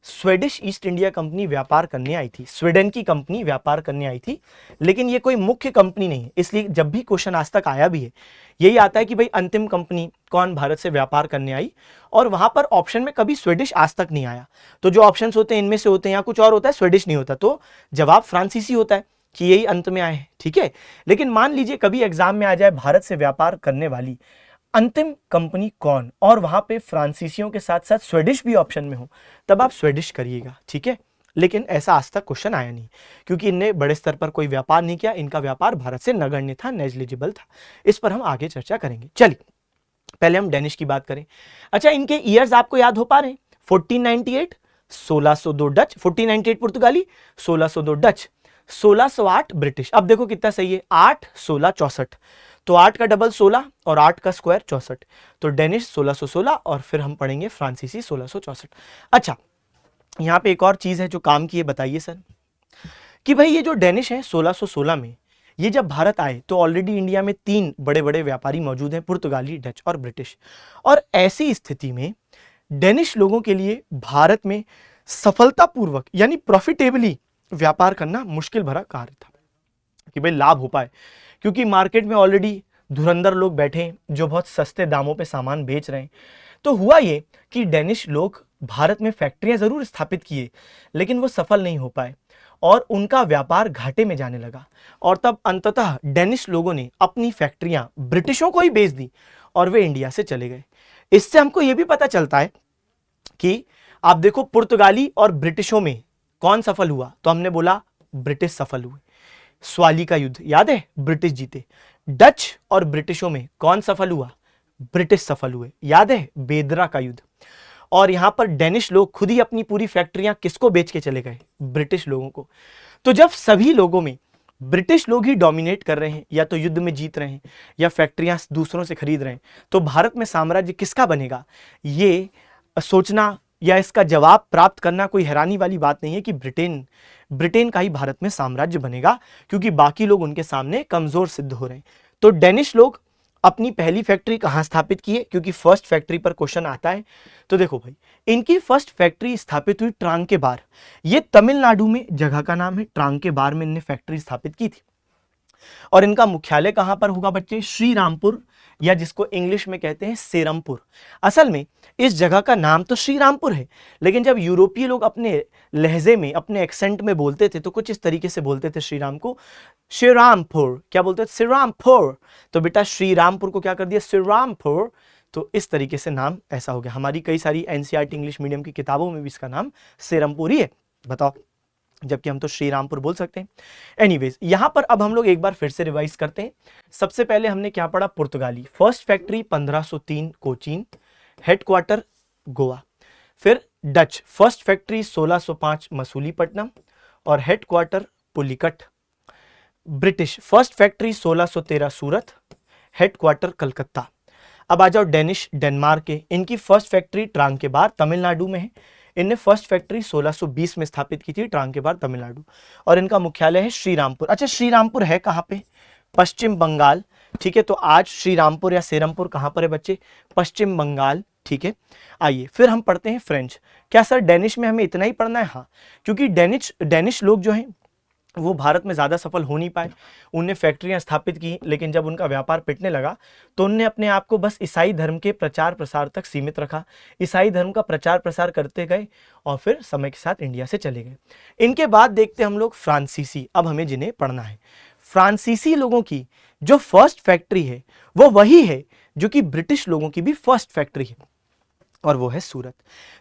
स्वीडिश ईस्ट इंडिया कंपनी व्यापार करने आई थी। स्वीडन की कंपनी व्यापार करने आई थी, लेकिन ये कोई मुख्य कंपनी नहीं है। इसलिए जब भी क्वेश्चन आज तक आया भी है, यही आता है कि भाई अंतिम कंपनी कौन भारत से व्यापार करने आई, और वहां पर ऑप्शन में कभी स्वीडिश आज तक नहीं आया। तो जो ऑप्शंस होते हैं इनमें से होते हैं, या कुछ और होता है, स्वीडिश नहीं होता, तो जवाब फ्रांसीसी होता है कि यही अंत में आए हैं। ठीक है, लेकिन मान लीजिए कभी एग्जाम में आ जाए भारत से व्यापार करने वाली अंतिम कंपनी कौन, और वहां पे फ्रांसीसियों के साथ साथ स्वीडिश भी ऑप्शन में हो, तब आप स्वीडिश करिएगा। ठीक है, लेकिन ऐसा आज तक क्वेश्चन आया नहीं, क्योंकि इनने बड़े स्तर पर कोई व्यापार नहीं किया। इनका व्यापार भारत से नगण्य था, नेग्लिजिबल था। इस पर हम आगे चर्चा करेंगे। चलिए पहले हम डेनिश की बात करें। अच्छा, इनके ईयर्स आपको याद हो पा रहे हैं? 1498 1602 डच, 1498 पुर्तगाली, 1602 डच, 1608 ब्रिटिश। अब देखो कितना सही है, 8 16 64, तो 8 का डबल 16 और 8 का स्क्वायर 64, तो डेनिश 1616, और फिर हम पढ़ेंगे फ्रांसीसी 1664। अच्छा, यहां पे एक और चीज है जो काम की है, बताइए सर। कि भाई ये जो डेनिश है 1616 में ये जब भारत आए तो ऑलरेडी इंडिया में 3 बड़े बड़े व्यापारी मौजूद हैं, पुर्तगाली, डच और ब्रिटिश। और ऐसी स्थिति में डेनिश लोगों के लिए भारत में सफलतापूर्वक यानी प्रॉफिटेबली व्यापार करना मुश्किल भरा कार्य था कि भाई लाभ हो पाए, क्योंकि मार्केट में ऑलरेडी धुरंधर लोग बैठे हैं जो बहुत सस्ते दामों पे सामान बेच रहे हैं। तो हुआ ये कि डेनिश लोग भारत में फैक्ट्रियां जरूर स्थापित किए, लेकिन वो सफल नहीं हो पाए और उनका व्यापार घाटे में जाने लगा। और तब अंततः डेनिश लोगों ने अपनी फैक्ट्रियां ब्रिटिशों को ही बेच दी और वे इंडिया से चले गए। इससे हमको यह भी पता चलता है कि आप देखो पुर्तगाली और ब्रिटिशों में कौन सफल हुआ, तो हमने बोला ब्रिटिश सफल हुए। स्वाली का युद्ध याद है, ब्रिटिश जीते। डच और ब्रिटिशों में कौन सफल हुआ, ब्रिटिश सफल हुए, याद है, बेदरा का युद्ध। और यहां पर डेनिश लोग खुद ही अपनी पूरी फैक्ट्रियां किसको बेच के चले गए, ब्रिटिश लोगों को। तो जब सभी लोगों में ब्रिटिश लोग ही डोमिनेट कर रहे हैं, या तो युद्ध में जीत रहे हैं या फैक्ट्रियां दूसरों से खरीद रहे हैं, तो भारत में साम्राज्य किसका बनेगा, ये सोचना या इसका जवाब प्राप्त करना कोई हैरानी वाली बात नहीं है कि ब्रिटेन का ही भारत में साम्राज्य बनेगा, क्योंकि बाकी लोग उनके सामने कमजोर सिद्ध हो रहे हैं। तो डेनिश लोग अपनी पहली फैक्ट्री कहां स्थापित किए, क्योंकि फर्स्ट फैक्ट्री पर क्वेश्चन आता है। तो देखो भाई, इनकी फर्स्ट फैक्ट्री स्थापित हुई ट्रांकेबार, ये तमिलनाडु में जगह का नाम है, ट्रांकेबार में इन्हें फैक्ट्री स्थापित की थी। और इनका मुख्यालय कहां पर होगा बच्चे, श्री रामपुर, या जिसको इंग्लिश में कहते हैं सेरमपुर। असल में इस जगह का नाम तो श्री रामपुर है, लेकिन जब यूरोपीय लोग अपने लहजे में, अपने एक्सेंट में बोलते थे तो कुछ इस तरीके से बोलते थे श्री राम को, श्रीरामपुर, क्या बोलते थे, श्रीरामपुर। तो बेटा श्री रामपुर को क्या कर दिया, श्रीरामपुर। तो इस तरीके से नाम ऐसा हो गया। हमारी कई सारी एनसीईआरटी इंग्लिश मीडियम की किताबों में भी इसका नाम सेरमपुर ही है, बताओ, जबकि हम तो श्रीरामपुर बोल सकते हैं। एनीवेज, यहां पर अब हम लोग एक बार फिर से रिवाइज करते हैं। सबसे पहले हमने क्या पढ़ा, पुर्तगाली first factory 1503 Cochin, headquarter Goa. फिर डच फर्स्ट फैक्ट्री 1605 मसूलीपट्टनम और headquarter Pulicat. British first factory 1613 सूरत, हेडक्वार्टर कलकत्ता। अब आ जाओ डेनिश, डेनमार्क के, इनकी फर्स्ट फैक्ट्री ट्रांकेबार तमिलनाडु में है। इनने फर्स्ट फैक्ट्री 1620 में स्थापित की थी, ट्रांकेबार तमिलनाडु, और इनका मुख्यालय है श्रीरामपुर। अच्छा, श्रीरामपुर है कहां पे, पश्चिम बंगाल, ठीक है। तो आज श्रीरामपुर या सेरमपुर कहां पर है बच्चे, पश्चिम बंगाल, ठीक है। आइए फिर हम पढ़ते हैं फ्रेंच। क्या सर डेनिश में हमें इतना ही पढ़ना है, हाँ, क्योंकि डेनिश लोग जो हैं वो भारत में ज़्यादा सफल हो नहीं पाए। उनने फैक्ट्रियां स्थापित की, लेकिन जब उनका व्यापार पिटने लगा तो उनने अपने आप को बस ईसाई धर्म के प्रचार प्रसार तक सीमित रखा। ईसाई धर्म का प्रचार प्रसार करते गए और फिर समय के साथ इंडिया से चले गए। इनके बाद देखते हम लोग फ्रांसीसी, अब हमें जिन्हें पढ़ना है। फ्रांसीसी लोगों की जो फर्स्ट फैक्ट्री है वो वही है जो कि ब्रिटिश लोगों की भी फर्स्ट फैक्ट्री है, और वो है सूरत।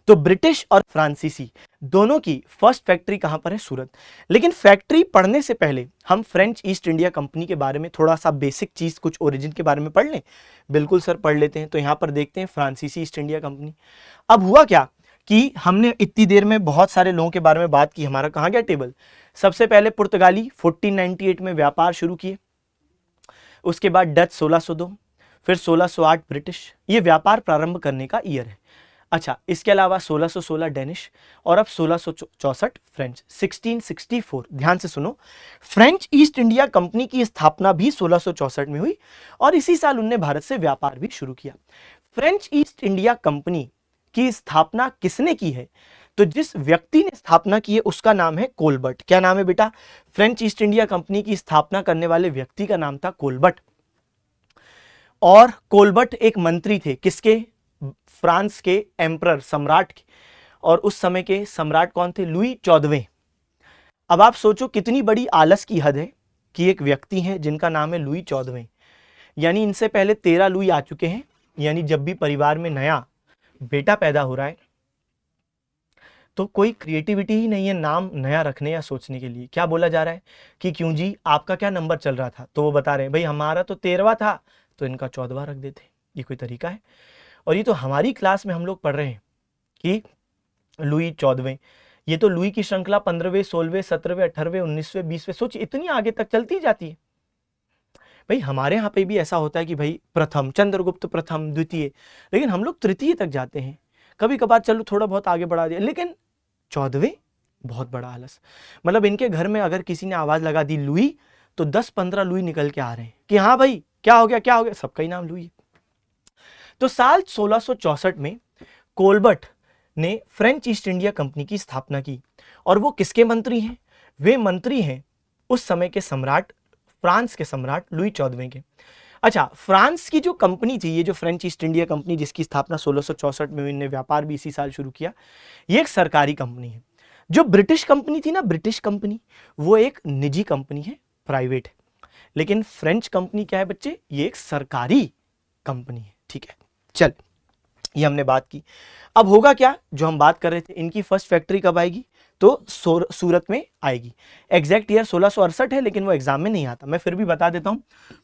तो ब्रिटिश और फ्रांसीसी दोनों की फर्स्ट फैक्ट्री कहां पर है, सूरत। लेकिन फैक्ट्री पढ़ने से पहले हम फ्रेंच ईस्ट इंडिया कंपनी के बारे में थोड़ा सा बेसिक चीज, कुछ ओरिजिन के बारे में पढ़ लें। बिल्कुल सर, पढ़ लेते हैं। तो यहां पर देखते हैं फ्रांसीसी ईस्ट इंडिया कंपनी। अब हुआ क्या कि हमने इतनी देर में बहुत सारे लोगों के बारे में बात की, हमारा कहां गया टेबल। सबसे पहले पुर्तगाली 1498 में व्यापार शुरू किए, उसके बाद डच 1602, फिर 1608 ब्रिटिश। ये व्यापार प्रारंभ करने का ईयर है। अच्छा, इसके अलावा 1616 डेनिश और अब 1664 फ्रेंच। 1664, ध्यान से सुनो, फ्रेंच ईस्ट इंडिया कंपनी की स्थापना भी 1664 में हुई और इसी साल उनने भारत से व्यापार भी शुरू किया। फ्रेंच ईस्ट इंडिया कंपनी की स्थापना किसने की है, तो जिस व्यक्ति ने स्थापना की है उसका नाम है कोलबर्ट। क्या नाम है बेटा, फ्रेंच ईस्ट इंडिया कंपनी की स्थापना करने वाले व्यक्ति का नाम था कोलबर्ट। और कोलबर्ट एक मंत्री थे, किसके, फ्रांस के एम्परर, सम्राट के, और उस समय के सम्राट कौन थे, लुई 14वें। अब आप सोचो कितनी बड़ी आलस की हद है कि एक व्यक्ति है जिनका नाम है लुई 14वें, यानी इनसे पहले 13 लुई आ चुके हैं। यानी जब भी परिवार में नया बेटा पैदा हो रहा है तो कोई क्रिएटिविटी ही नहीं है नाम नया रखने या सोचने के लिए। क्या बोला जा रहा है कि क्यों जी, आपका क्या नंबर चल रहा था, तो वो बता रहे हैं भाई हमारा तो 13वां था तो इनका 14वां रख देते। ये कोई तरीका है। और ये तो हमारी क्लास में हम लोग पढ़ रहे हैं कि लुई 14वें, ये तो लुई की श्रृंखला 15वें, 16वें, 17वें, 18वें, 19वें, 20वें, सोच इतनी आगे तक चलती जाती है। भाई हमारे यहाँ पे भी ऐसा होता है कि भाई प्रथम, चंद्रगुप्त प्रथम, द्वितीय, लेकिन हम लोग तृतीय तक जाते हैं। कभी कभार चलो थोड़ा बहुत आगे बढ़ा दिया, लेकिन 14वें बहुत बड़ा आलस। मतलब इनके घर में अगर किसी ने आवाज लगा दी लुई, तो 10-15 लुई निकल के आ रहे हैं कि हाँ भाई क्या हो गया क्या हो गया, सबका ही नाम लुई है। तो साल 1664 में कोलबर्ट ने फ्रेंच ईस्ट इंडिया कंपनी की स्थापना की। और वो किसके मंत्री हैं? वे मंत्री हैं उस समय के सम्राट, फ्रांस के सम्राट लुई 14वें के। अच्छा, फ्रांस की जो कंपनी थी, ये जो फ्रेंच ईस्ट इंडिया कंपनी जिसकी स्थापना 1664 में, इन्होंने व्यापार भी इसी साल शुरू किया, ये एक सरकारी कंपनी है। जो ब्रिटिश कंपनी थी ना, ब्रिटिश कंपनी, वो एक निजी कंपनी है, प्राइवेट है। लेकिन फ्रेंच कंपनी क्या है बच्चे? ये एक सरकारी कंपनी है। ठीक है, चल ये हमने बात की। अब होगा क्या, जो हम बात कर रहे थे, इनकी फर्स्ट फैक्ट्री कब आएगी? तो सूरत में आएगी। एग्जैक्ट ईयर 1668 है, लेकिन वो एग्जाम में नहीं आता, मैं फिर भी बता देता हूं।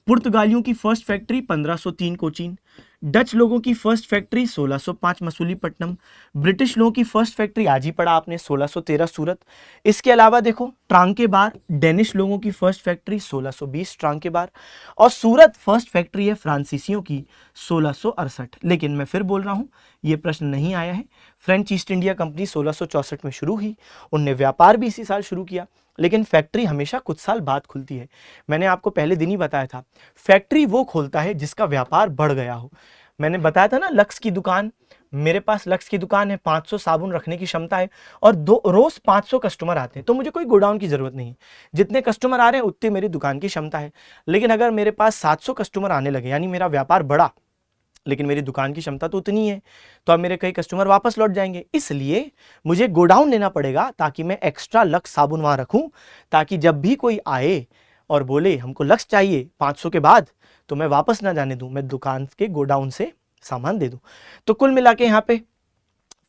पुर्तगालियों की फर्स्ट फैक्ट्री 1503 कोचीन, डच लोगों की फर्स्ट फैक्ट्री 1605 मसूलीपट्टनम, ब्रिटिश लोगों की फर्स्ट फैक्ट्री आज ही पढ़ा आपने 1613 सूरत। इसके अलावा देखो ट्रांकेबार, डेनिश लोगों की फर्स्ट फैक्ट्री 1620 ट्रांकेबार, और सूरत फर्स्ट फैक्ट्री है फ्रांसीसियों की 1668। लेकिन मैं फिर बोल रहा हूं, ये प्रश्न नहीं आया है। फ्रेंच ईस्ट इंडिया कंपनी 1664 में शुरू हुई, उनने व्यापार भी इसी साल शुरू किया, लेकिन फैक्ट्री हमेशा कुछ साल बाद खुलती है। मैंने आपको पहले दिन ही बताया था, फैक्ट्री वो खोलता है जिसका व्यापार बढ़ गया हो। मैंने बताया था ना, लक्स की दुकान, मेरे पास लक्स की दुकान है, 500 साबुन रखने की क्षमता है, और रोज 500 कस्टमर आते हैं, तो मुझे कोई गोडाउन की जरूरत नहीं है। जितने कस्टमर आ रहे हैं उतनी मेरी दुकान की क्षमता है। लेकिन अगर मेरे पास 700 कस्टमर आने लगे, यानी मेरा व्यापार बढ़ा, लेकिन मेरी दुकान की क्षमता तो उतनी है, तो अब मेरे कई कस्टमर वापस लौट जाएंगे। इसलिए मुझे गोडाउन लेना पड़ेगा, ताकि मैं एक्स्ट्रा लक्स साबुन वहां रखूं, ताकि जब भी कोई आए और बोले हमको लक्स चाहिए 500 के बाद, तो मैं वापस ना जाने दूं, मैं दुकान के गोडाउन से सामान दे दूं। तो कुल मिला के यहाँ पे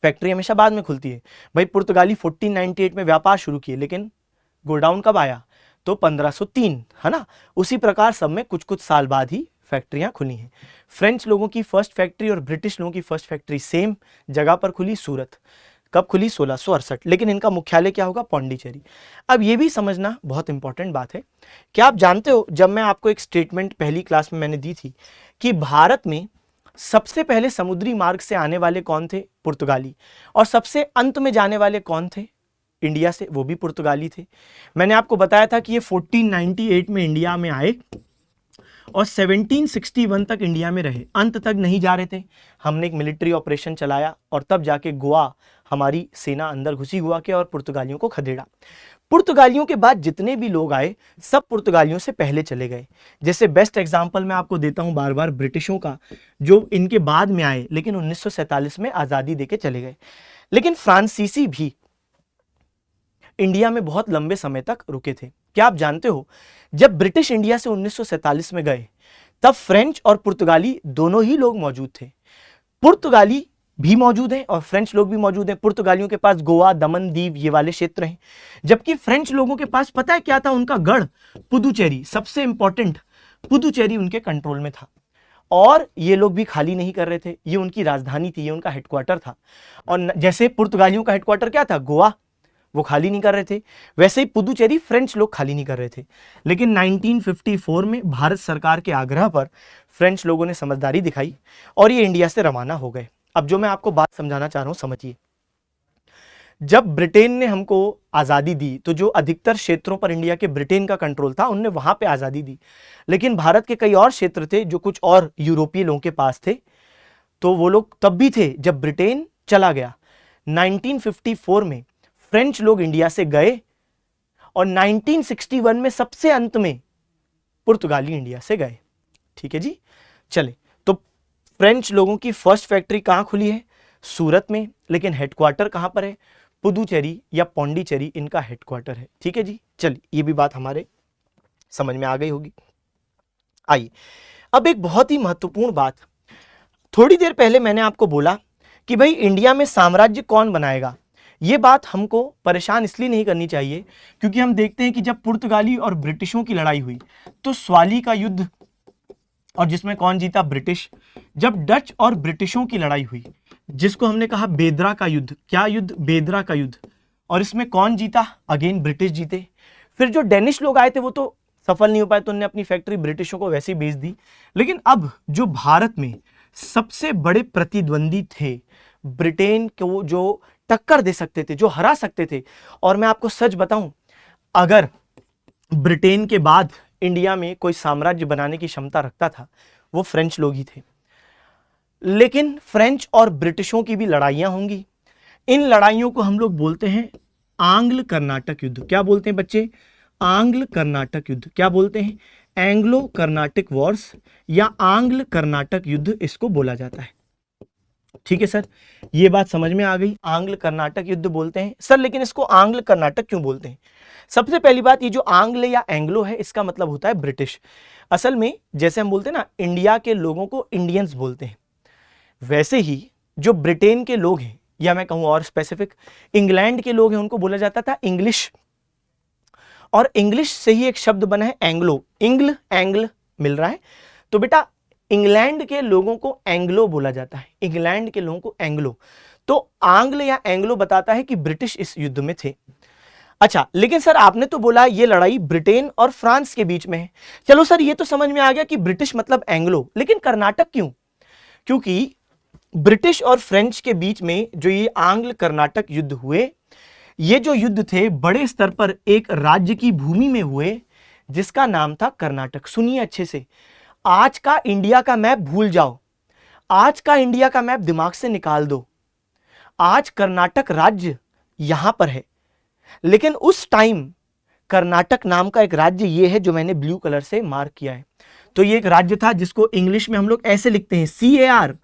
फैक्ट्री हमेशा बाद में खुलती है। भाई पुर्तगाली 1498 में व्यापार शुरू किए, लेकिन गोडाउन कब आया? तो 1503, है ना। उसी प्रकार सब में कुछ कुछ साल बाद ही फैक्ट्रियां खुली हैं। फ्रेंच लोगों की फर्स्ट फैक्ट्री और ब्रिटिश लोगों की फर्स्ट फैक्ट्री सेम जगह पर खुली, सूरत। कब खुली? 1668। लेकिन इनका मुख्यालय क्या होगा? पौंडीचेरी। अब ये भी समझना बहुत इंपॉर्टेंट बात है। क्या आप जानते हो, जब मैं आपको एक स्टेटमेंट पहली क्लास में मैंने दी थी कि भारत में सबसे पहले समुद्री मार्ग से आने वाले कौन थे? पुर्तगाली। और सबसे अंत में जाने वाले कौन थे? इंडिया से, वो भी पुर्तगाली थे। मैंने आपको बताया था कि ये 1498 में इंडिया में आए और 1761 तक इंडिया में रहे, अंत तक नहीं जा रहे थे। हमने एक मिलिट्री ऑपरेशन चलाया और तब जाके गोवा, हमारी सेना अंदर घुसी गोवा के और पुर्तगालियों को खदेड़ा। पुर्तगालियों के बाद जितने भी लोग आए, सब पुर्तगालियों से पहले चले गए। जैसे बेस्ट एग्जांपल मैं आपको देता हूं बार बार ब्रिटिशों का, जो इनके बाद में आए, लेकिन 1947 में आजादी देके चले गए। लेकिन फ्रांसीसी भी इंडिया में बहुत लंबे समय तक रुके थे। क्या आप जानते हो, जब ब्रिटिश इंडिया से 1947 में गए, तब फ्रेंच और पुर्तगाली दोनों ही लोग मौजूद थे। पुर्तगाली भी मौजूद हैं और फ्रेंच लोग भी मौजूद हैं। पुर्तगालियों के पास गोवा, दमन, दीव, ये वाले क्षेत्र हैं, जबकि फ्रेंच लोगों के पास पता है क्या था? उनका गढ़ पुदुचेरी, सबसे इंपॉर्टेंट पुदुचेरी उनके कंट्रोल में था। और ये लोग भी खाली नहीं कर रहे थे, ये उनकी राजधानी थी, ये उनका हेडक्वार्टर था। और जैसे पुर्तगालियों का हेडक्वार्टर क्या था? गोवा, वो खाली नहीं कर रहे थे, वैसे ही पुदुचेरी फ्रेंच लोग खाली नहीं कर रहे थे। लेकिन 1954 में भारत सरकार के आग्रह पर फ्रेंच लोगों ने समझदारी दिखाई और ये इंडिया से रवाना हो गए। अब जो मैं आपको बात समझाना चाह रहा हूं, समझिए। जब ब्रिटेन ने हमको आज़ादी दी, तो जो अधिकतर क्षेत्रों पर इंडिया के ब्रिटेन का कंट्रोल था, उनने वहां पे आज़ादी दी। लेकिन भारत के कई और क्षेत्र थे जो कुछ और यूरोपीय लोगों के पास थे, तो वो लोग तब भी थे जब ब्रिटेन चला गया। 1954 में फ्रेंच लोग इंडिया से गए और 1961 में सबसे अंत में पुर्तगाली इंडिया से गए। ठीक है जी, चले। तो फ्रेंच लोगों की फर्स्ट फैक्ट्री कहां खुली है? सूरत में। लेकिन हेडक्वार्टर कहां पर है? पुदुचेरी या पौंडीचेरी इनका हेडक्वार्टर है। ठीक है जी, चलिए, ये भी बात हमारे समझ में आ गई होगी। आइए, अब एक बहुत ही महत्वपूर्ण बात। थोड़ी देर पहले मैंने आपको बोला कि भाई इंडिया में साम्राज्य कौन बनाएगा। ये बात हमको परेशान इसलिए नहीं करनी चाहिए, क्योंकि हम देखते हैं कि जब पुर्तगाली और ब्रिटिशों की लड़ाई हुई, तो स्वाली का युद्ध, और जिसमें कौन जीता? ब्रिटिश। जब डच और ब्रिटिशों की लड़ाई हुई, जिसको हमने कहा बेदरा का युद्ध। क्या युद्ध? बेदरा का युद्ध। और इसमें कौन जीता? अगेन ब्रिटिश जीते। फिर जो डेनिश लोग आए थे वो तो सफल नहीं हो पाए, तो उन्होंने अपनी फैक्ट्री ब्रिटिशों को वैसे ही बेच दी। लेकिन अब जो भारत में सबसे बड़े प्रतिद्वंदी थे, ब्रिटेन को जो टक्कर दे सकते थे, जो हरा सकते थे। और मैं आपको सच बताऊं, अगर ब्रिटेन के बाद इंडिया में कोई साम्राज्य बनाने की क्षमता रखता था, वो फ्रेंच लोग ही थे। लेकिन फ्रेंच और ब्रिटिशों की भी लड़ाइयां होंगी। इन लड़ाइयों को हम लोग बोलते हैं आंग्ल कर्नाटक युद्ध। क्या बोलते हैं बच्चे? आंग्ल कर्नाटक युद्ध। क्या बोलते हैं? एंग्लो कर्नाटिक वॉर्स या आंग्ल कर्नाटक युद्ध इसको बोला जाता है। ठीक है सर, ये बात समझ में आ गई। आंग्ल कर्नाटक युद्ध बोलते हैं सर, लेकिन इसको आंग्ल कर्नाटक क्यों बोलते हैं? सबसे पहली बात, ये जो आंग्ल या एंग्लो है, इसका मतलब होता है ब्रिटिश। असल में जैसे हम बोलते हैं ना, इंडिया के लोगों को इंडियंस बोलते हैं, वैसे ही जो ब्रिटेन के लोग हैं, या मैं कहूं और स्पेसिफिक इंग्लैंड के लोग हैं, उनको बोला जाता था इंग्लिश। और इंग्लिश से ही एक शब्द बना है एंग्लो। इंग्ल एंग्ल मिल रहा है, तो बेटा इंग्लैंड के लोगों को एंग्लो बोला जाता है। इंग्लैंड के लोगों को एंग्लो। तो आंग्ल या एंग्लो बताता है कि ब्रिटिश इस युद्ध में थे। अच्छा, लेकिन सर आपने तो बोला ये लड़ाई ब्रिटेन और फ्रांस के बीच में है। चलो सर, ये तो समझ में आ गया कि ब्रिटिश मतलब एंग्लो, लेकिन कर्नाटक क्यों? क्योंकि ब्रिटिश और फ्रेंच के बीच में जो ये आंग्ल कर्नाटक युद्ध हुए, ये जो युद्ध थे बड़े स्तर पर एक राज्य की भूमि में हुए जिसका नाम था कर्नाटक। सुनिए अच्छे से, आज का इंडिया का मैप भूल जाओ, आज का इंडिया का मैप दिमाग से निकाल दो। आज कर्नाटक राज्य यहां पर है, लेकिन उस टाइम कर्नाटक नाम का एक राज्य ये है जो मैंने ब्लू कलर से मार्क किया है। तो ये एक राज्य था जिसको इंग्लिश में हम लोग ऐसे लिखते हैं, CAR,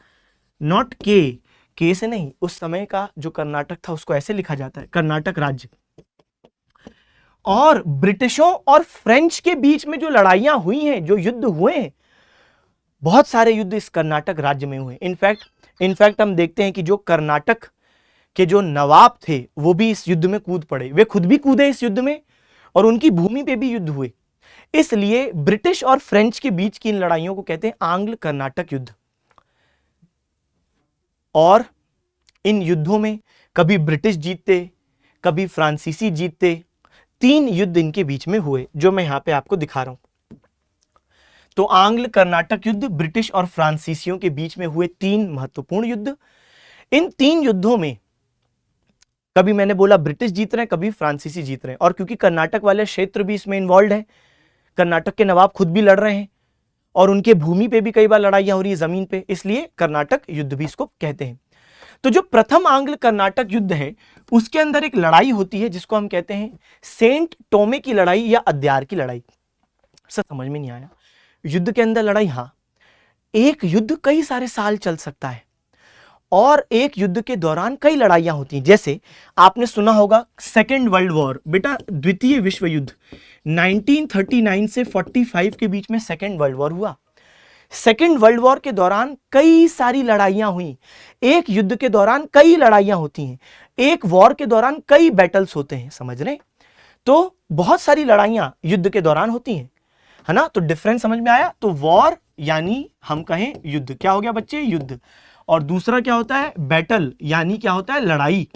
नॉट के से नहीं। उस समय का जो कर्नाटक था उसको ऐसे लिखा जाता है, कर्नाटक राज्य। और ब्रिटिशों और फ्रेंच के बीच में जो लड़ाइयां हुई हैं, जो युद्ध हुए हैं, बहुत सारे युद्ध इस कर्नाटक राज्य में हुए। इनफैक्ट हम देखते हैं कि जो कर्नाटक के जो नवाब थे वो भी इस युद्ध में कूद पड़े। वे खुद भी कूदे इस युद्ध में और उनकी भूमि पे भी युद्ध हुए। इसलिए ब्रिटिश और फ्रेंच के बीच की इन लड़ाइयों को कहते हैं आंग्ल कर्नाटक युद्ध। और इन युद्धों में कभी ब्रिटिश जीतते, कभी फ्रांसीसी जीतते। 3 युद्ध इनके बीच में हुए, जो मैं यहां पे आपको दिखा रहा हूं। तो आंग्ल कर्नाटक युद्ध ब्रिटिश और फ्रांसीसियों के बीच में हुए 3 महत्वपूर्ण युद्ध। इन 3 युद्धों में कभी मैंने बोला ब्रिटिश जीत रहे हैं, कभी फ्रांसीसी जीत रहे हैं। और क्योंकि कर्नाटक वाले क्षेत्र भी इसमें इन्वॉल्व है, कर्नाटक के नवाब खुद भी लड़ रहे हैं और उनके भूमि पे भी कई बार लड़ाइयां हो रही है, जमीन पे, इसलिए कर्नाटक युद्ध भी इसको कहते हैं। तो जो प्रथम आंग्ल कर्नाटक युद्ध है, उसके अंदर एक लड़ाई होती है जिसको हम कहते हैं सेंट टोमे की लड़ाई या अद्यार की लड़ाई। सर समझ में नहीं आया, युद्ध के अंदर लड़ाई? हाँ, एक युद्ध कई सारे साल चल सकता है और एक युद्ध के दौरान कई लड़ाइयां होती हैं। जैसे आपने सुना होगा सेकेंड वर्ल्ड वॉर, बेटा द्वितीय विश्व युद्ध 1939 से 45 के बीच में सेकेंड वर्ल्ड वॉर हुआ। सेकेंड वर्ल्ड वॉर के दौरान कई सारी लड़ाइयां हुई। एक युद्ध के दौरान कई लड़ाइयां होती हैं, एक वॉर के दौरान कई बैटल्स होते हैं, समझ रहे? तो बहुत सारी लड़ाइयां युद्ध के दौरान होती हैं, है ना? तो डिफरेंस समझ में आया? तो वॉर यानी हम कहें युद्ध, क्या हो गया बच्चे? युद्ध। और दूसरा क्या होता है? बैटल, यानी क्या होता है? लड़ाई।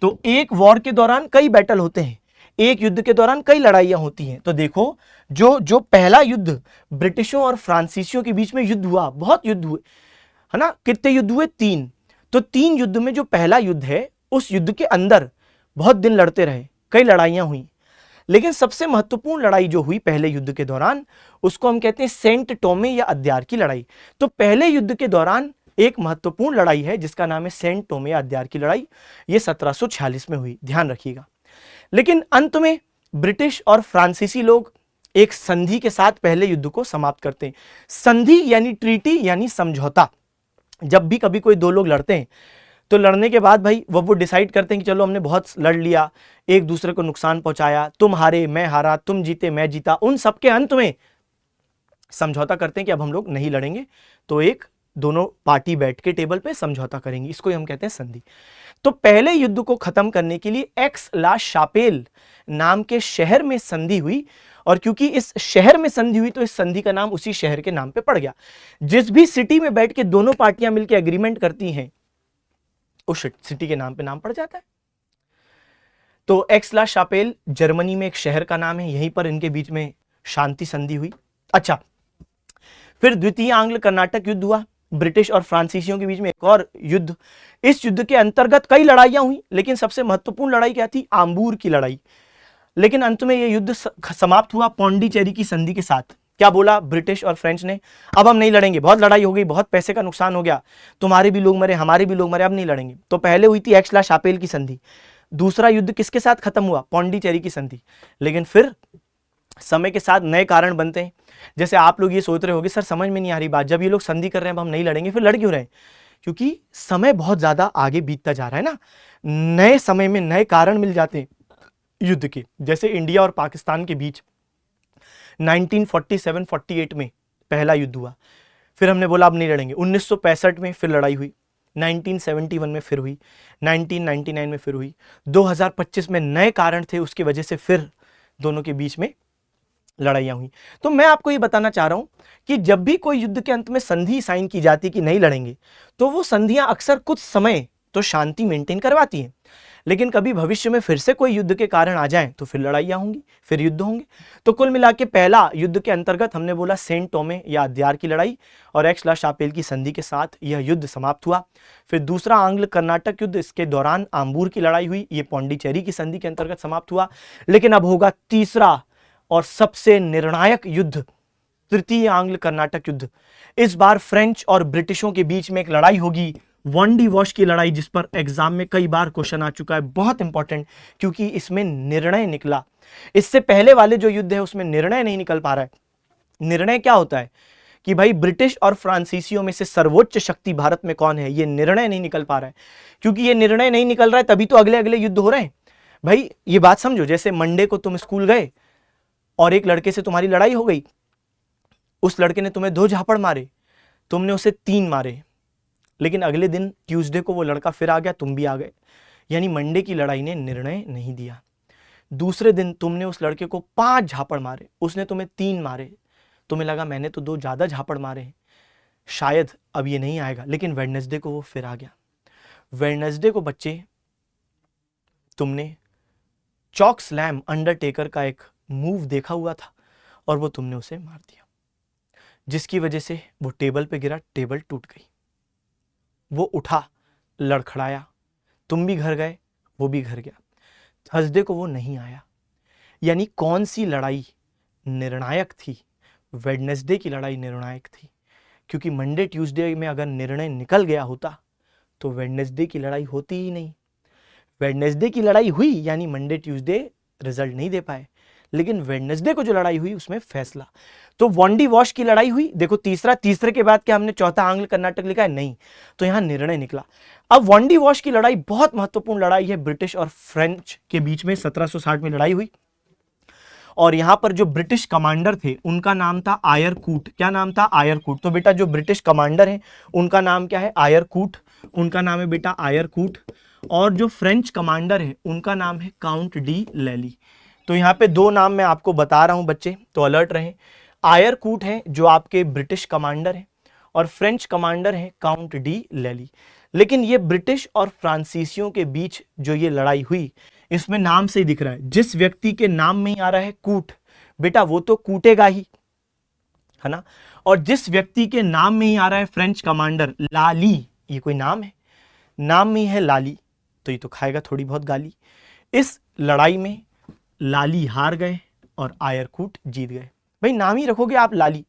तो एक वॉर के दौरान कई बैटल होते हैं, एक युद्ध के दौरान कई लड़ाइयां होती हैं। तो देखो, जो पहला युद्ध ब्रिटिशों और फ्रांसीसियों के बीच में युद्ध हुआ, बहुत युद्ध हुए, है ना? कितने युद्ध हुए? 3। तो 3 युद्ध में जो पहला युद्ध है, उस युद्ध के अंदर बहुत दिन लड़ते रहे, कई लड़ाइयां हुई। लेकिन सबसे महत्वपूर्ण लड़ाई जो हुई पहले युद्ध के दौरान, उसको हम कहते हैं सेंट टोमे या अद्यार की लड़ाई। तो पहले युद्ध के दौरान एक महत्वपूर्ण लड़ाई है जिसका नाम है सेंट टोमे या अद्यार की लड़ाई। ये 1746 में हुई, ध्यान रखिएगा। लेकिन अंत में ब्रिटिश और फ्रांसीसी लोग एक संधि के साथ पहले युद्ध को समाप्त करते हैं। संधि यानी ट्रीटी, यानी समझौता। जब भी कभी कोई 2 लोग लड़ते हैं तो लड़ने के बाद भाई वो डिसाइड करते हैं कि चलो हमने बहुत लड़ लिया, एक दूसरे को नुकसान पहुंचाया, तुम हारे मैं हारा, तुम जीते मैं जीता। उन सबके अंत में समझौता करते हैं कि अब हम लोग नहीं लड़ेंगे। तो एक दोनों पार्टी बैठ के टेबल पे समझौता करेंगी, इसको हम कहते हैं संधि। तो पहले युद्ध को खत्म करने के लिए एक्स ला शापेल नाम के शहर में संधि हुई। और क्योंकि इस शहर में संधि हुई तो इस संधि का नाम उसी शहर के नाम पे पड़ गया। जिस भी सिटी में बैठ के दोनों पार्टियां मिलकर एग्रीमेंट करती हैं, उस सिटी के नाम पे नाम पड़ जाता है। तो एक्स ला शापेल जर्मनी में एक शहर का नाम है, यहीं पर इनके बीच में शांति संधि हुई। अच्छा, फिर द्वितीय आंग्ल कर्नाटक युद्ध हुआ। ब्रिटिश और फ्रांसीसियों के बीच में एक और युद्ध। इस युद्ध के अंतर्गत कई लड़ाइयां हुई, लेकिन सबसे महत्वपूर्ण लड़ाई क्या थी? आम्बूर की लड़ाई। लेकिन अंत में यह युद्ध समाप्त हुआ पौंडीचेरी की संधि के साथ। क्या बोला ब्रिटिश और फ्रेंच ने? अब हम नहीं लड़ेंगे, बहुत लड़ाई हो गई, बहुत पैसे का नुकसान हो गया, तुम्हारे भी लोग मरे, हमारे भी लोग मरे, अब नहीं लड़ेंगे। तो पहले हुई थी एक्स ला शापेल की संधि। दूसरा युद्ध किसके साथ खत्म हुआ? पौंडीचेरी की संधि। लेकिन फिर समय के साथ नए कारण बनते हैं। जैसे आप लोग ये सोच रहे होगे, सर समझ में नहीं आ रही बात, जब ये लोग संधि कर रहे हैं अब हम नहीं लड़ेंगे, फिर लड़ क्यों रहे हैं? क्योंकि समय बहुत ज्यादा आगे बीतता जा रहा है ना, नए समय में नए कारण मिल जाते हैं युद्ध के। जैसे इंडिया और पाकिस्तान के बीच 1947-48 में पहला युद्ध हुआ, फिर हमने बोला अब नहीं लड़ेंगे। 1965 में फिर लड़ाई हुई, 1971 में फिर हुई, 1999 में फिर हुई, 2025 में नए कारण थे, उसकी वजह से फिर दोनों के बीच में लड़ाइयां हुई। तो मैं आपको ये बताना चाह रहा हूं कि जब भी कोई युद्ध के अंत में संधि साइन की जाती कि नहीं लड़ेंगे, तो वो संधियां अक्सर कुछ समय तो शांति मेंटेन करवाती हैं, लेकिन कभी भविष्य में फिर से कोई युद्ध के कारण आ जाए तो फिर लड़ाइयां होंगी, फिर युद्ध होंगे। तो कुल मिला के पहला युद्ध के अंतर्गत हमने बोला सेंट टोमे या अद्यार की लड़ाई और एक्स ला शापेल की संधि के साथ यह युद्ध समाप्त हुआ। फिर दूसरा आंग्ल कर्नाटक युद्ध, इसके दौरान आम्बूर की लड़ाई हुई, ये पौंडीचेरी की संधि के अंतर्गत समाप्त हुआ। लेकिन अब होगा तीसरा और सबसे निर्णायक युद्ध, तृतीय आंग्ल कर्नाटक युद्ध। इस बार फ्रेंच और ब्रिटिशों के बीच में एक लड़ाई होगी, वॉन्डी वॉश की लड़ाई, जिस पर एग्जाम में कई बार क्वेश्चन आ चुका है, बहुत इंपॉर्टेंट, क्योंकि इसमें निर्णय निकला। इससे पहले वाले जो युद्ध है उसमें निर्णय नहीं निकल पा रहा है। निर्णय क्या होता है कि भाई ब्रिटिश और फ्रांसीसियों में से सर्वोच्च शक्ति भारत में कौन है, ये निर्णय नहीं निकल पा रहा है। क्योंकि ये निर्णय नहीं निकल रहा है तभी तो अगले अगले युद्ध हो रहे हैं। भाई ये बात समझो, जैसे मंडे को तुम स्कूल गए और एक लड़के से तुम्हारी लड़ाई हो गई, उस लड़के ने तुम्हें 2 झापड़ मारे, तुमने उसे 3 मारे, लेकिन अगले दिन ट्यूसडे को वो लड़का फिर आ गया, तुम भी आ गए, यानी मंडे की लड़ाई ने निर्णय नहीं दिया। दूसरे दिन तुमने उस लड़के को 5 झापड़ मारे, उसने तुम्हें 3 मारे, तुम्हें लगा मैंने तो 2 ज्यादा झापड़ मारे हैं, शायद अब ये नहीं आएगा, लेकिन वेडनेसडे को वो फिर आ गया। वेडनेसडे को बच्चे तुमने चॉक स्लैम अंडरटेकर का एक मूव देखा हुआ था और वो तुमने उसे मार दिया, जिसकी वजह से वो टेबल पे गिरा, टेबल टूट गई, वो उठा, लड़खड़ाया, तुम भी घर गए, वो भी घर गया। थर्सडे को वो नहीं आया। यानी कौन सी लड़ाई निर्णायक थी? वेडनेसडे की लड़ाई निर्णायक थी, क्योंकि मंडे ट्यूसडे में अगर निर्णय निकल गया होता तो वेडनेसडे की लड़ाई होती ही नहीं। वेडनेसडे की लड़ाई हुई यानी मंडे ट्यूसडे रिजल्ट नहीं दे पाए, लेकिन वेडनेसडे को जो लड़ाई हुई उसमें फैसला। तो वॉन्डी वॉश की लड़ाई हुई, देखो तीसरे के बाद क्या हमने चौथा आंग्ल कर्नाटक लिखा है? नहीं, तो यहां निर्णय निकला। अब वॉन्डी वॉश की लड़ाई बहुत महत्वपूर्ण लड़ाई है, ब्रिटिश और फ्रेंच के बीच में 1760 में लड़ाई हुई। और यहां पर जो ब्रिटिश कमांडर थे उनका नाम था आयरकूट। क्या नाम था? आयरकूट। तो बेटा जो ब्रिटिश कमांडर हैं उनका नाम क्या है? आयरकूट, उनका नाम है बेटा आयरकूट। और जो फ्रेंच कमांडर है उनका नाम है काउंट डी लैली। तो यहाँ पे 2 नाम मैं आपको बता रहा हूं बच्चे, तो अलर्ट रहें। आयरकूट हैं जो आपके ब्रिटिश कमांडर हैं और फ्रेंच कमांडर हैं काउंट डी लैली। लेकिन ये ब्रिटिश और फ्रांसीसियों के बीच जो ये लड़ाई हुई, इसमें नाम से ही दिख रहा है, जिस व्यक्ति के नाम में ही आ रहा है कूट, बेटा वो तो कूटेगा ही, है ना। और जिस व्यक्ति के नाम में ही आ रहा है फ्रेंच कमांडर लाली, ये कोई नाम है, नाम में ही है लाली, तो ये तो खाएगा थोड़ी बहुत गाली। इस लड़ाई में लाली हार गए और आयरकूट जीत गए। भाई नाम ही रखोगे आप लाली,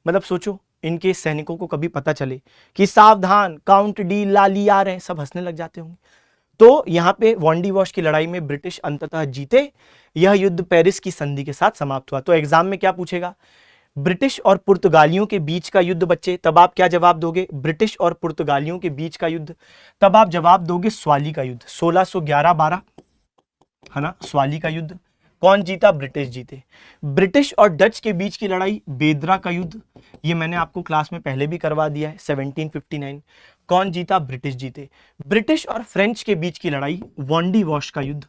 मतलब सोचो इनके सैनिकों को कभी पता चले कि सावधान काउंट डी लाली आ रहे हैं, सब हंसने लग जाते होंगे। तो यहां पे वॉन्डी वॉश की लड़ाई में ब्रिटिश अंततः जीते। यह युद्ध पेरिस की संधि के साथ समाप्त हुआ। तो एग्जाम में क्या पूछेगा? ब्रिटिश और पुर्तगालियों के बीच का युद्ध बच्चे, तब आप क्या जवाब दोगे? ब्रिटिश और पुर्तगालियों के बीच का युद्ध, तब आप जवाब दोगे स्वाली का युद्ध, 1611-12, है ना, स्वाली का युद्ध। कौन जीता? ब्रिटिश जीते। ब्रिटिश और डच के बीच की लड़ाई, बेदरा का युद्ध, ये मैंने आपको क्लास में पहले भी करवा दिया है, 1759। कौन जीता? ब्रिटिश जीते। ब्रिटिश और फ्रेंच के बीच की लड़ाई, वॉन्डी वॉश का युद्ध,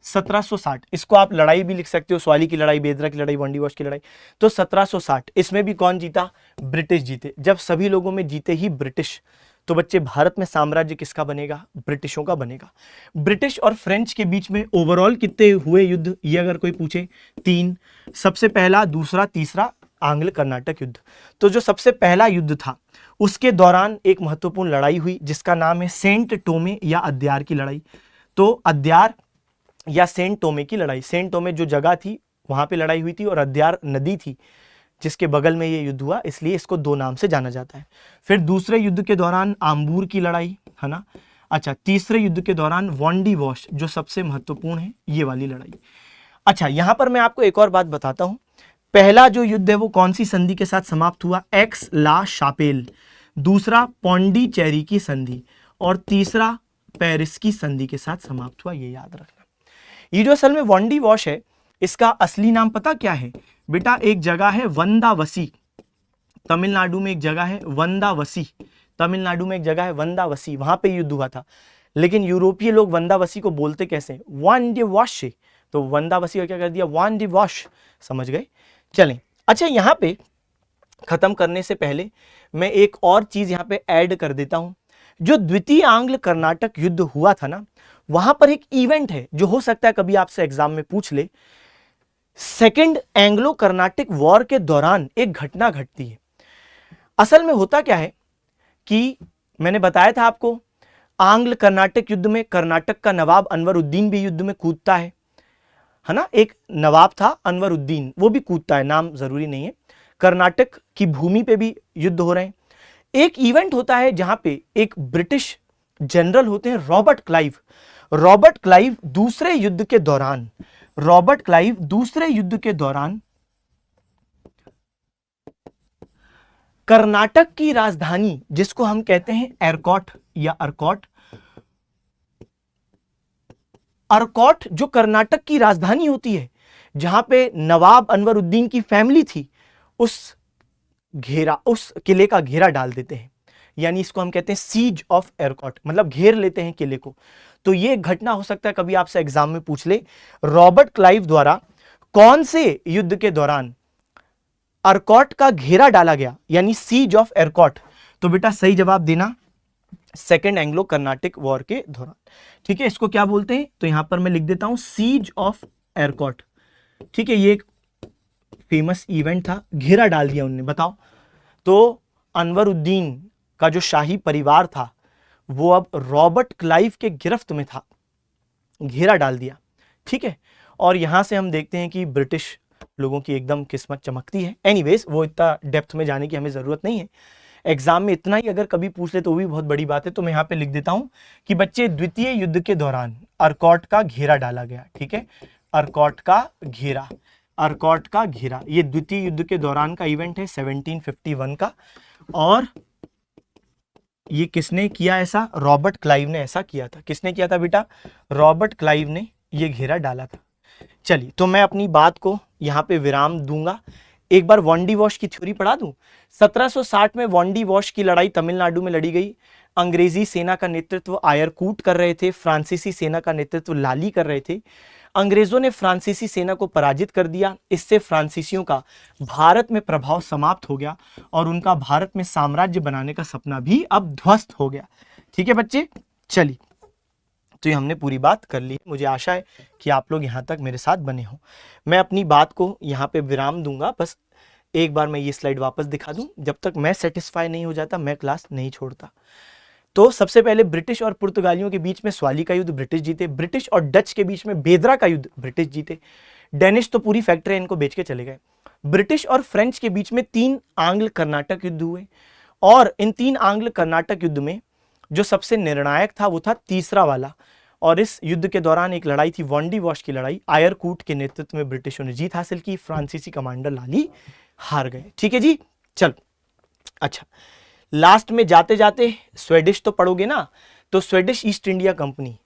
1760। इसको आप लड़ाई भी लिख सकते हो, स्वाली की लड़ाई, बेदरा की लड़ाई, वॉन्डी वॉश की लड़ाई। तो 1760, इसमें भी कौन जीता? ब्रिटिश जीते। जब सभी लोगों में जीते ही ब्रिटिश, तो बच्चे भारत में साम्राज्य किसका बनेगा? ब्रिटिशों का बनेगा। ब्रिटिश और फ्रेंच के बीच में ओवरऑल कितने हुए युद्ध, ये अगर कोई पूछे? 3। सबसे पहला, दूसरा, तीसरा आंग्ल कर्नाटक युद्ध। तो जो सबसे पहला युद्ध था उसके दौरान एक महत्वपूर्ण लड़ाई हुई जिसका नाम है सेंट टोमे या अद्यार की लड़ाई। तो अद्यार या सेंट टोमे की लड़ाई, सेंट टोमे जो जगह थी वहां पे लड़ाई हुई थी और अद्यार नदी थी जिसके बगल में ये युद्ध हुआ, इसलिए इसको दो नाम से जाना जाता है। फिर दूसरे युद्ध के दौरान आम्बूर की लड़ाई, है ना। अच्छा, तीसरे युद्ध के दौरान वॉन्डी वॉश जो सबसे महत्वपूर्ण है, ये वाली लड़ाई। अच्छा, यहां पर मैं आपको एक और बात बताता हूं। पहला जो युद्ध है वो कौन सी संधि के साथ समाप्त हुआ? एक्स ला शापेल। दूसरा पौंडीचेरी की संधि और तीसरा पेरिस की संधि के साथ समाप्त हुआ, ये याद रखना। ये जो असल में वॉन्डी वॉश है इसका असली नाम पता क्या है बेटा? एक जगह है वंदावसी, तमिलनाडु में एक जगह है वंदावसी, तमिलनाडु में एक जगह है वंदावसी, वहां पे युद्ध हुआ था। लेकिन यूरोपीय लोग वंदावसी को बोलते कैसे? वॉन्डी वॉश। तो वंदावसी को क्या कर दिया? वॉन्डी वॉश। समझ गए? चलें। अच्छा, यहां पे खत्म करने से पहले मैं एक और चीज यहां पे ऐड कर देता हूं। जो द्वितीय आंग्ल कर्नाटक युद्ध हुआ था ना, वहां पर एक इवेंट है जो हो सकता है कभी आपसे एग्जाम में पूछ ले। सेकेंड एंग्लो कर्नाटिक वॉर के दौरान एक घटना घटती है। असल में होता क्या है कि मैंने बताया था आपको, आंग्ल कर्नाटक युद्ध में कर्नाटक का नवाब अनवरुद्दीन भी युद्ध में कूदता है ना। एक नवाब था अनवरुद्दीन, वो भी कूदता है, नाम जरूरी नहीं है। कर्नाटक की भूमि पे भी युद्ध हो रहे हैं। एक इवेंट होता है जहां पे एक ब्रिटिश जनरल होते हैं रॉबर्ट क्लाइव। रॉबर्ट क्लाइव दूसरे युद्ध के दौरान, रॉबर्ट क्लाइव दूसरे युद्ध के दौरान कर्नाटक की राजधानी जिसको हम कहते हैं एरकॉट या अर्कॉट, अर्कॉट जो कर्नाटक की राजधानी होती है जहां पे नवाब अनवरुद्दीन की फैमिली थी, उस किले का घेरा डाल देते हैं। यानी इसको हम कहते हैं सीज ऑफ एरकॉट, मतलब घेर लेते हैं किले को। तो ये घटना हो सकता है कभी आपसे एग्जाम में पूछ ले, रॉबर्ट क्लाइव द्वारा कौन से युद्ध के दौरान अर्कॉट का घेरा डाला गया, यानी सीज ऑफ एरकॉट। तो बेटा सही जवाब देना सेकेंड एंग्लो कर्नाटिक वॉर के दौरान। ठीक है, इसको क्या बोलते हैं? तो यहां पर मैं लिख देता हूं सीज ऑफ एरकॉट। ठीक है, ये एक फेमस इवेंट था, घेरा डाल दिया उनने। बताओ, तो अनवरुद्दीन का जो शाही परिवार था वो अब रॉबर्ट क्लाइव के गिरफ्त में था, घेरा डाल दिया। ठीक है, और यहां से हम देखते हैं कि ब्रिटिश लोगों की एकदम किस्मत चमकती है। एनीवेज, वो इतना डेप्थ में जाने की हमें जरूरत नहीं है। एग्जाम में इतना ही अगर कभी पूछ ले तो भी बहुत बड़ी बात है। तो मैं यहां पे लिख देता हूं कि बच्चे द्वितीय युद्ध के दौरान अर्कॉट का घेरा डाला गया। ठीक है, अर्कॉट का घेरा, अर्कॉट का घेरा, ये द्वितीय युद्ध के दौरान का इवेंट है 1751 का। और ये किसने किया ऐसा? रॉबर्ट क्लाइव ने ऐसा किया था। किसने किया था बेटा? रॉबर्ट क्लाइव ने ये घेरा डाला था। चलिए, तो मैं अपनी बात को यहां पे विराम दूंगा। एक बार वॉन्डी वॉश की थ्योरी पढ़ा दूं। 1760 में वॉन्डी वॉश की लड़ाई तमिलनाडु में लड़ी गई। अंग्रेजी सेना का नेतृत्व आयरकूट कर रहे थे, फ्रांसीसी सेना का नेतृत्व लाली कर रहे थे। अंग्रेजों ने फ्रांसीसी सेना को पराजित कर दिया। इससे फ्रांसीसियों का भारत में प्रभाव समाप्त हो गया और उनका भारत में साम्राज्य बनाने का सपना भी अब ध्वस्त हो गया। ठीक है बच्चे, चलिए, तो ये हमने पूरी बात कर ली। मुझे आशा है कि आप लोग यहाँ तक मेरे साथ बने हो। मैं अपनी बात को यहाँ पे विराम दूंगा। बस एक बार मैं ये स्लाइड वापस दिखा दूं। जब तक मैं सेटिस्फाई नहीं हो जाता मैं क्लास नहीं छोड़ता। तो सबसे पहले ब्रिटिश और पुर्तगालियों के बीच में स्वाली का युद्ध ब्रिटिश जीते। ब्रिटिश और डच के बीच में बेदरा का युद्ध ब्रिटिश जीते। डेनिश तो पूरी फैक्ट्री इनको बेच के चले गए। ब्रिटिश और फ्रेंच के बीच में 3 आंग्ल कर्नाटक युद्ध हुए और इन 3 आंग्ल कर्नाटक युद्ध में जो सबसे निर्णायक था वो था तीसरा वाला। और इस युद्ध के दौरान एक लड़ाई थी वॉन्डी वॉश की लड़ाई। आयरकूट के नेतृत्व में ब्रिटिशों ने जीत हासिल की, फ्रांसीसी कमांडर लाली हार गए। ठीक है जी, चल। अच्छा, लास्ट में जाते जाते स्वीडिश तो पढ़ोगे ना, तो स्वीडिश ईस्ट इंडिया कंपनी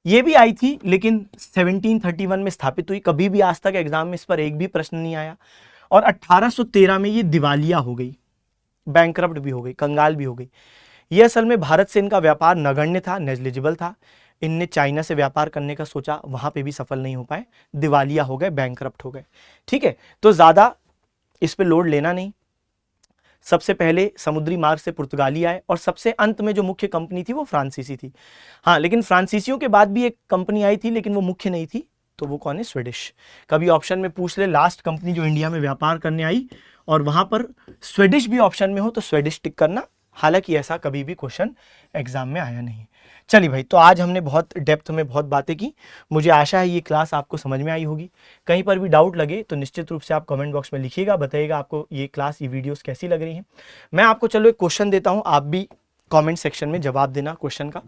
ये भी आई थी लेकिन 1731 में स्थापित हुई। कभी भी आज तक एग्जाम में इस पर एक भी प्रश्न नहीं आया। और 1813 में ये दिवालिया हो गई, बैंकरप्ट भी हो गई, कंगाल भी हो गई। ये असल में भारत से इनका व्यापार नगण्य था, नेग्लिजिबल था। इनने चाइना से व्यापार करने का सोचा, वहां पे भी सफल नहीं हो पाए, दिवालिया हो गए, बैंकरप्ट हो गए। ठीक है, तो ज्यादा इस पे लोड लेना नहीं। सबसे पहले समुद्री मार्ग से पुर्तगाली आए और सबसे अंत में जो मुख्य कंपनी थी वो फ्रांसीसी थी। हाँ, लेकिन फ्रांसीसियों के बाद भी एक कंपनी आई थी लेकिन वो मुख्य नहीं थी, तो वो कौन है? स्वीडिश। कभी ऑप्शन में पूछ ले लास्ट कंपनी जो इंडिया में व्यापार करने आई और वहां पर स्वीडिश भी ऑप्शन में हो तो स्वीडिश टिक करना। हालांकि ऐसा कभी भी क्वेश्चन एग्जाम में आया नहीं। चलिए भाई, तो आज हमने बहुत डेप्थ में बहुत बातें की। मुझे आशा है ये क्लास आपको समझ में आई होगी। कहीं पर भी डाउट लगे तो निश्चित रूप से आप कमेंट बॉक्स में लिखिएगा, बताइएगा आपको ये क्लास, ये वीडियोस कैसी लग रही हैं। मैं आपको चलो एक क्वेश्चन देता हूं, आप भी कमेंट सेक्शन में जवाब देना क्वेश्चन का।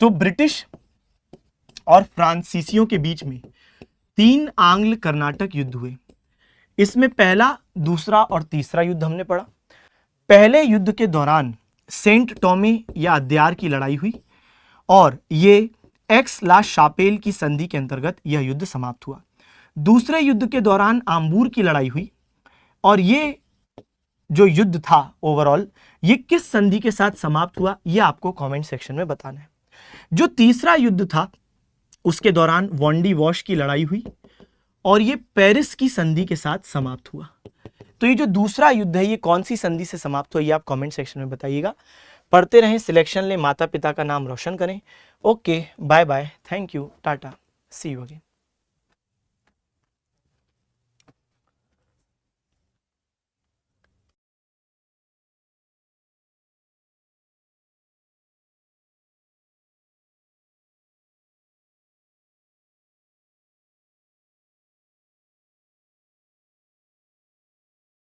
तो ब्रिटिश और फ्रांसीसियों के बीच में 3 आंग्ल कर्नाटक युद्ध हुए। इसमें पहला, दूसरा और तीसरा युद्ध हमने पढ़ा। पहले युद्ध के दौरान सेंट टोमे या अद्यार की लड़ाई हुई और ये एक्स ला शापेल की संधि के अंतर्गत यह युद्ध समाप्त हुआ। दूसरे युद्ध के दौरान आम्बूर की लड़ाई हुई और ये जो युद्ध था ओवरऑल, ये किस संधि के साथ समाप्त हुआ, यह आपको कमेंट सेक्शन में बताना है। जो तीसरा युद्ध था उसके दौरान वॉन्डी वॉश की लड़ाई हुई और ये पेरिस की संधि के साथ समाप्त हुआ। तो ये जो दूसरा युद्ध है ये कौन सी संधि से समाप्त हुआ, ये आप कमेंट सेक्शन में बताइएगा। पढ़ते रहें, सिलेक्शन लें, माता पिता का नाम रोशन करें। Okay, bye bye, thank you, टाटा, सी यू अगेन।